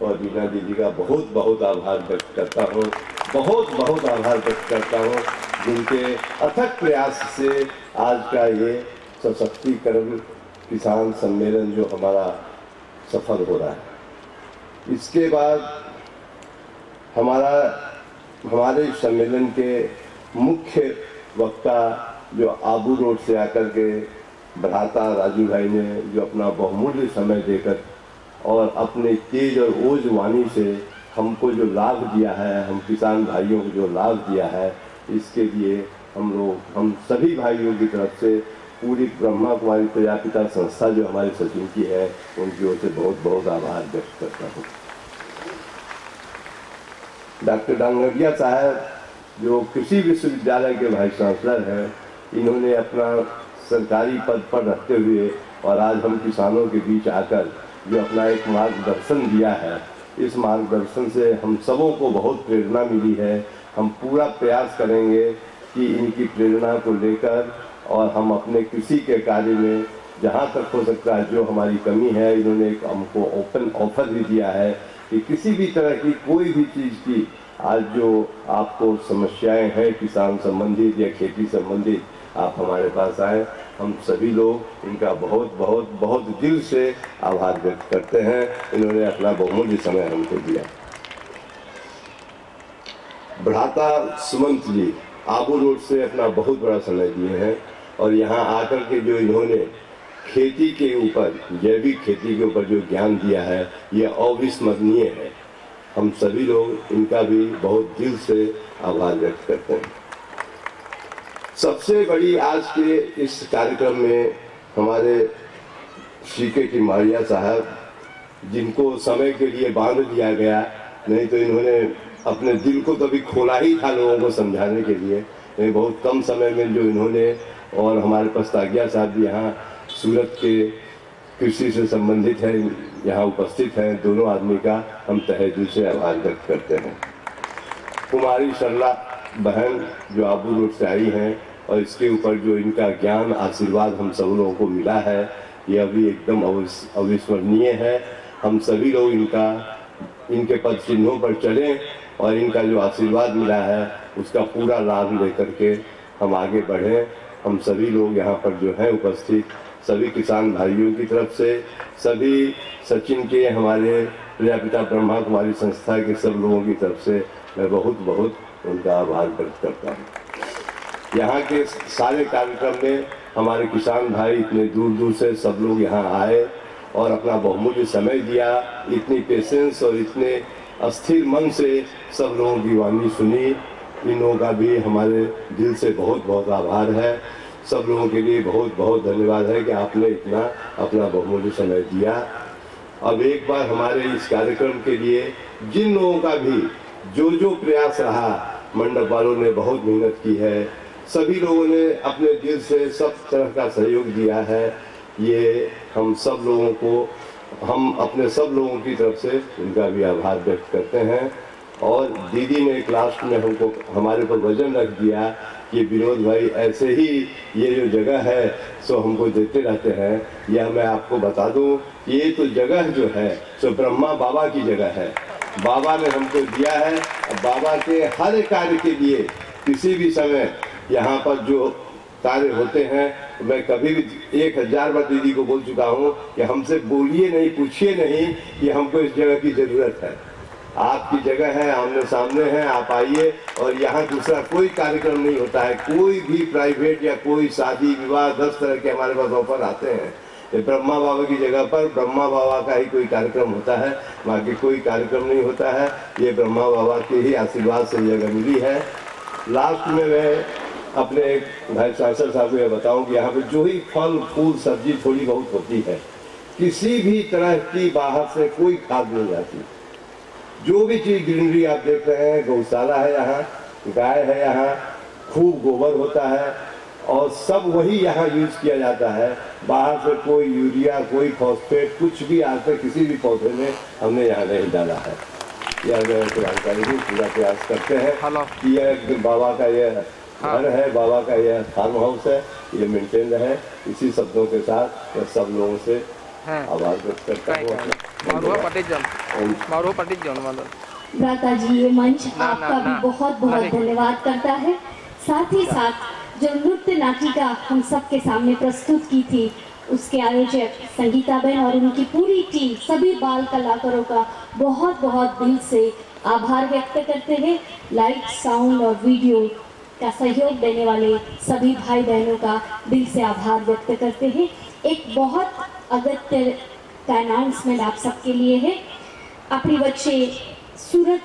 और रीना दीदी का बहुत बहुत आभार व्यक्त करता हूँ, बहुत बहुत आभार व्यक्त करता हूँ, जिनके अथक प्रयास से आज का ये सशक्तिकरण किसान सम्मेलन जो हमारा सफल हो रहा है। इसके बाद हमारे सम्मेलन के मुख्य वक्ता जो आबू रोड से आकर के भ्राता राजू भाई ने जो अपना बहुमूल्य समय देकर और अपने तेज और ओज वाणी से हमको जो लाभ दिया है, हम किसान भाइयों को जो लाभ दिया है, इसके लिए हम सभी भाइयों की तरफ से पूरी ब्रह्मा कुमारी प्रजापिता संस्था जो हमारे सचिन की है, उनकी ओर से बहुत बहुत आभार व्यक्त करता हूँ। डॉक्टर डांगरिया साहब जो कृषि विश्वविद्यालय के वाइस चांसलर हैं, इन्होंने अपना सरकारी पद पर रहते हुए और आज हम किसानों के बीच आकर जो अपना एक मार्गदर्शन दिया है, इस मार्गदर्शन से हम सबों को बहुत प्रेरणा मिली है। हम पूरा प्रयास करेंगे कि इनकी प्रेरणा को लेकर और हम अपने कृषि के कार्य में जहाँ तक हो सकता है जो हमारी कमी है, इन्होंने एक हमको ओपन ऑफर भी दिया है कि किसी भी तरह की कोई भी चीज़ की आज जो आपको समस्याएं हैं किसान संबंधित या खेती संबंधित, आप हमारे पास आए। हम सभी लोग इनका बहुत बहुत बहुत दिल से आभार व्यक्त करते हैं। इन्होंने अपना बहुमूल्य समय हमको दिया। भ्राता सुमंत जी आबू रोड से अपना बहुत बड़ा समय दिए हैं और यहाँ आकर के जो इन्होंने खेती के ऊपर, जैविक खेती के ऊपर जो ज्ञान दिया है, यह अविस्मरणीय है। हम सभी लोग इनका भी बहुत दिल से आभार व्यक्त करते हैं। सबसे बड़ी आज के इस कार्यक्रम में हमारे सीके की मारिया साहब, जिनको समय के लिए बांध दिया गया, नहीं तो इन्होंने अपने दिल को कभी खोला ही था लोगों को समझाने के लिए। नहीं, बहुत कम समय में जो इन्होंने, और हमारे पस्तागिया साहब भी यहाँ सूरत के कृषि से संबंधित है, यहाँ उपस्थित हैं। दोनों आदमी का हम तहे दिल से आभार व्यक्त करते हैं। कुमारी सरला बहन जो आबू रोड से आई हैं और इसके ऊपर जो इनका ज्ञान आशीर्वाद हम सब लोगों को मिला है, यह भी एकदम अविस्मरणीय है। हम सभी लोग इनके पद चिन्हों पर चलें और इनका जो आशीर्वाद मिला है उसका पूरा लाभ लेकर के हम आगे बढ़ें। हम सभी लोग यहाँ पर जो हैं उपस्थित, सभी किसान भाइयों की तरफ से, सभी सचिन के, हमारे प्रजापिता ब्रह्मा कुमारी संस्था के सब लोगों की तरफ से मैं बहुत बहुत उनका आभार व्यक्त करता हूँ। यहाँ के सारे कार्यक्रम में हमारे किसान भाई इतने दूर दूर से सब लोग यहाँ आए और अपना बहुमूल्य समय दिया। इतनी पेशेंस और इतने अस्थिर मन से सब लोगों की वाणी सुनी। इन लोगों का भी हमारे दिल से बहुत बहुत आभार है। सब लोगों के लिए बहुत बहुत धन्यवाद है कि आपने इतना अपना बहुमूल्य समय दिया। अब एक बार हमारे इस कार्यक्रम के लिए जिन लोगों का भी जो प्रयास रहा, मंडप वालों ने बहुत मेहनत की है, सभी लोगों ने अपने दिल से सब तरह का सहयोग दिया है। ये हम सब लोगों को, हम अपने सब लोगों की तरफ से उनका भी आभार व्यक्त करते हैं। और दीदी ने क्लास में हमको, हमारे पर वजन रख दिया कि विनोद भाई ऐसे ही ये जो जगह है सो हमको देते रहते हैं। यह मैं आपको बता दूं, ये तो जगह जो है सो ब्रह्मा बाबा की जगह है। बाबा ने हमको दिया है। बाबा के हर कार्य के लिए किसी भी समय यहाँ पर जो कार्य होते हैं, मैं कभी भी 1000 बार दीदी को बोल चुका हूँ कि हमसे बोलिए नहीं, पूछिए नहीं कि हमको इस जगह की जरूरत है। आपकी जगह है, आमने सामने है, आप आइए। और यहाँ दूसरा कोई कार्यक्रम नहीं होता है, कोई भी प्राइवेट या कोई शादी विवाह 10 तरह के हमारे पास ऑफर आते हैं। ये ब्रह्मा बाबा की जगह पर ब्रह्मा बाबा का ही कोई कार्यक्रम होता है, बाकी कोई कार्यक्रम नहीं होता है। ये ब्रह्मा बाबा के ही आशीर्वाद से जगह मिली है। लास्ट में मैं अपने एक भाई सांसद साहब को यह बताऊं कि यहाँ पे जो ही फल फूल सब्जी थोड़ी बहुत होती है, किसी भी तरह की बाहर से कोई खाद नहीं जाती। जो भी चीज ग्रीनरी आप देख रहे हैं, गौशाला है यहाँ, गाय है यहाँ, खूब गोबर होता है और सब वही यहाँ यूज किया जाता है। बाहर से कोई यूरिया, कोई फॉस्फेट, कुछ भी आज तक किसी भी पौधे में हमने यहाँ नहीं डाला है। यह जानकारी भी पूरा प्रयास करते हैं कि यह बाबा का यह घर है, बाबा का यह फार्म हाउस है, ये मेंटेन रहे। इसी शब्दों के साथ मैं सब लोगों से आभार व्यक्त करता हूँ। भ्राता जी, ये मंच आपका भी बहुत बहुत धन्यवाद करता है। साथ ही साथ जो नृत्य नाटिका हम सबके सामने प्रस्तुत की थी, उसके आयोजक संगीता बहन और उनकी पूरी टीम, सभी बाल कलाकारों का बहुत बहुत दिल से आभार व्यक्त करते हैं। लाइट, साउंड और वीडियो का सहयोग देने वाले सभी भाई बहनों का दिल से आभार व्यक्त करते हैं। एक बहुत अगत्य का अनाउंसमेंट आप सबके लिए है। આપણી વચ્ચે સુરત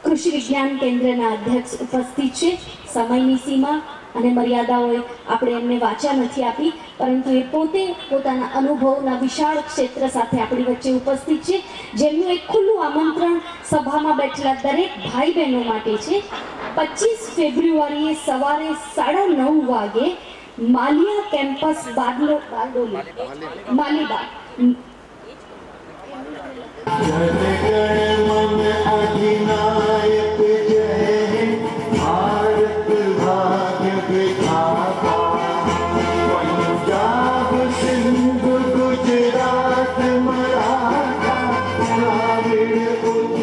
કૃષિ વિજ્ઞાન કેન્દ્રના અધ્યક્ષ ઉપસ્થિત છે। સમયની સીમા અને મર્યાદાઓએ આપણે એમને વાચા નથી આપી, પરંતુ એ પોતે પોતાના અનુભવના વિશાળ ક્ષેત્ર સાથે આપણી વચ્ચે ઉપસ્થિત છે, જેમનું એક ખુલ્લું આમંત્રણ સભામાં બેઠેલા દરેક ભાઈ બહેનો માટે છે। 25 ફેબ્રુઆરીએ સવારે 9:30 વાગે માલિયા કેમ્પસ બારડોલી માલીબાગ मन अधिनायक जय भारत भाग्य विधाता। पंजाब सिंध गुजरात मराठा द्राविड़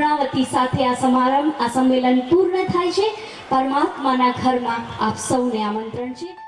પૂર્ણાવતી સાથે આ સમારંભ આ સંમેલન પૂર્ણ થાય છે. પરમાત્માના ઘરમાં આપ સૌને આમંત્રણ છે.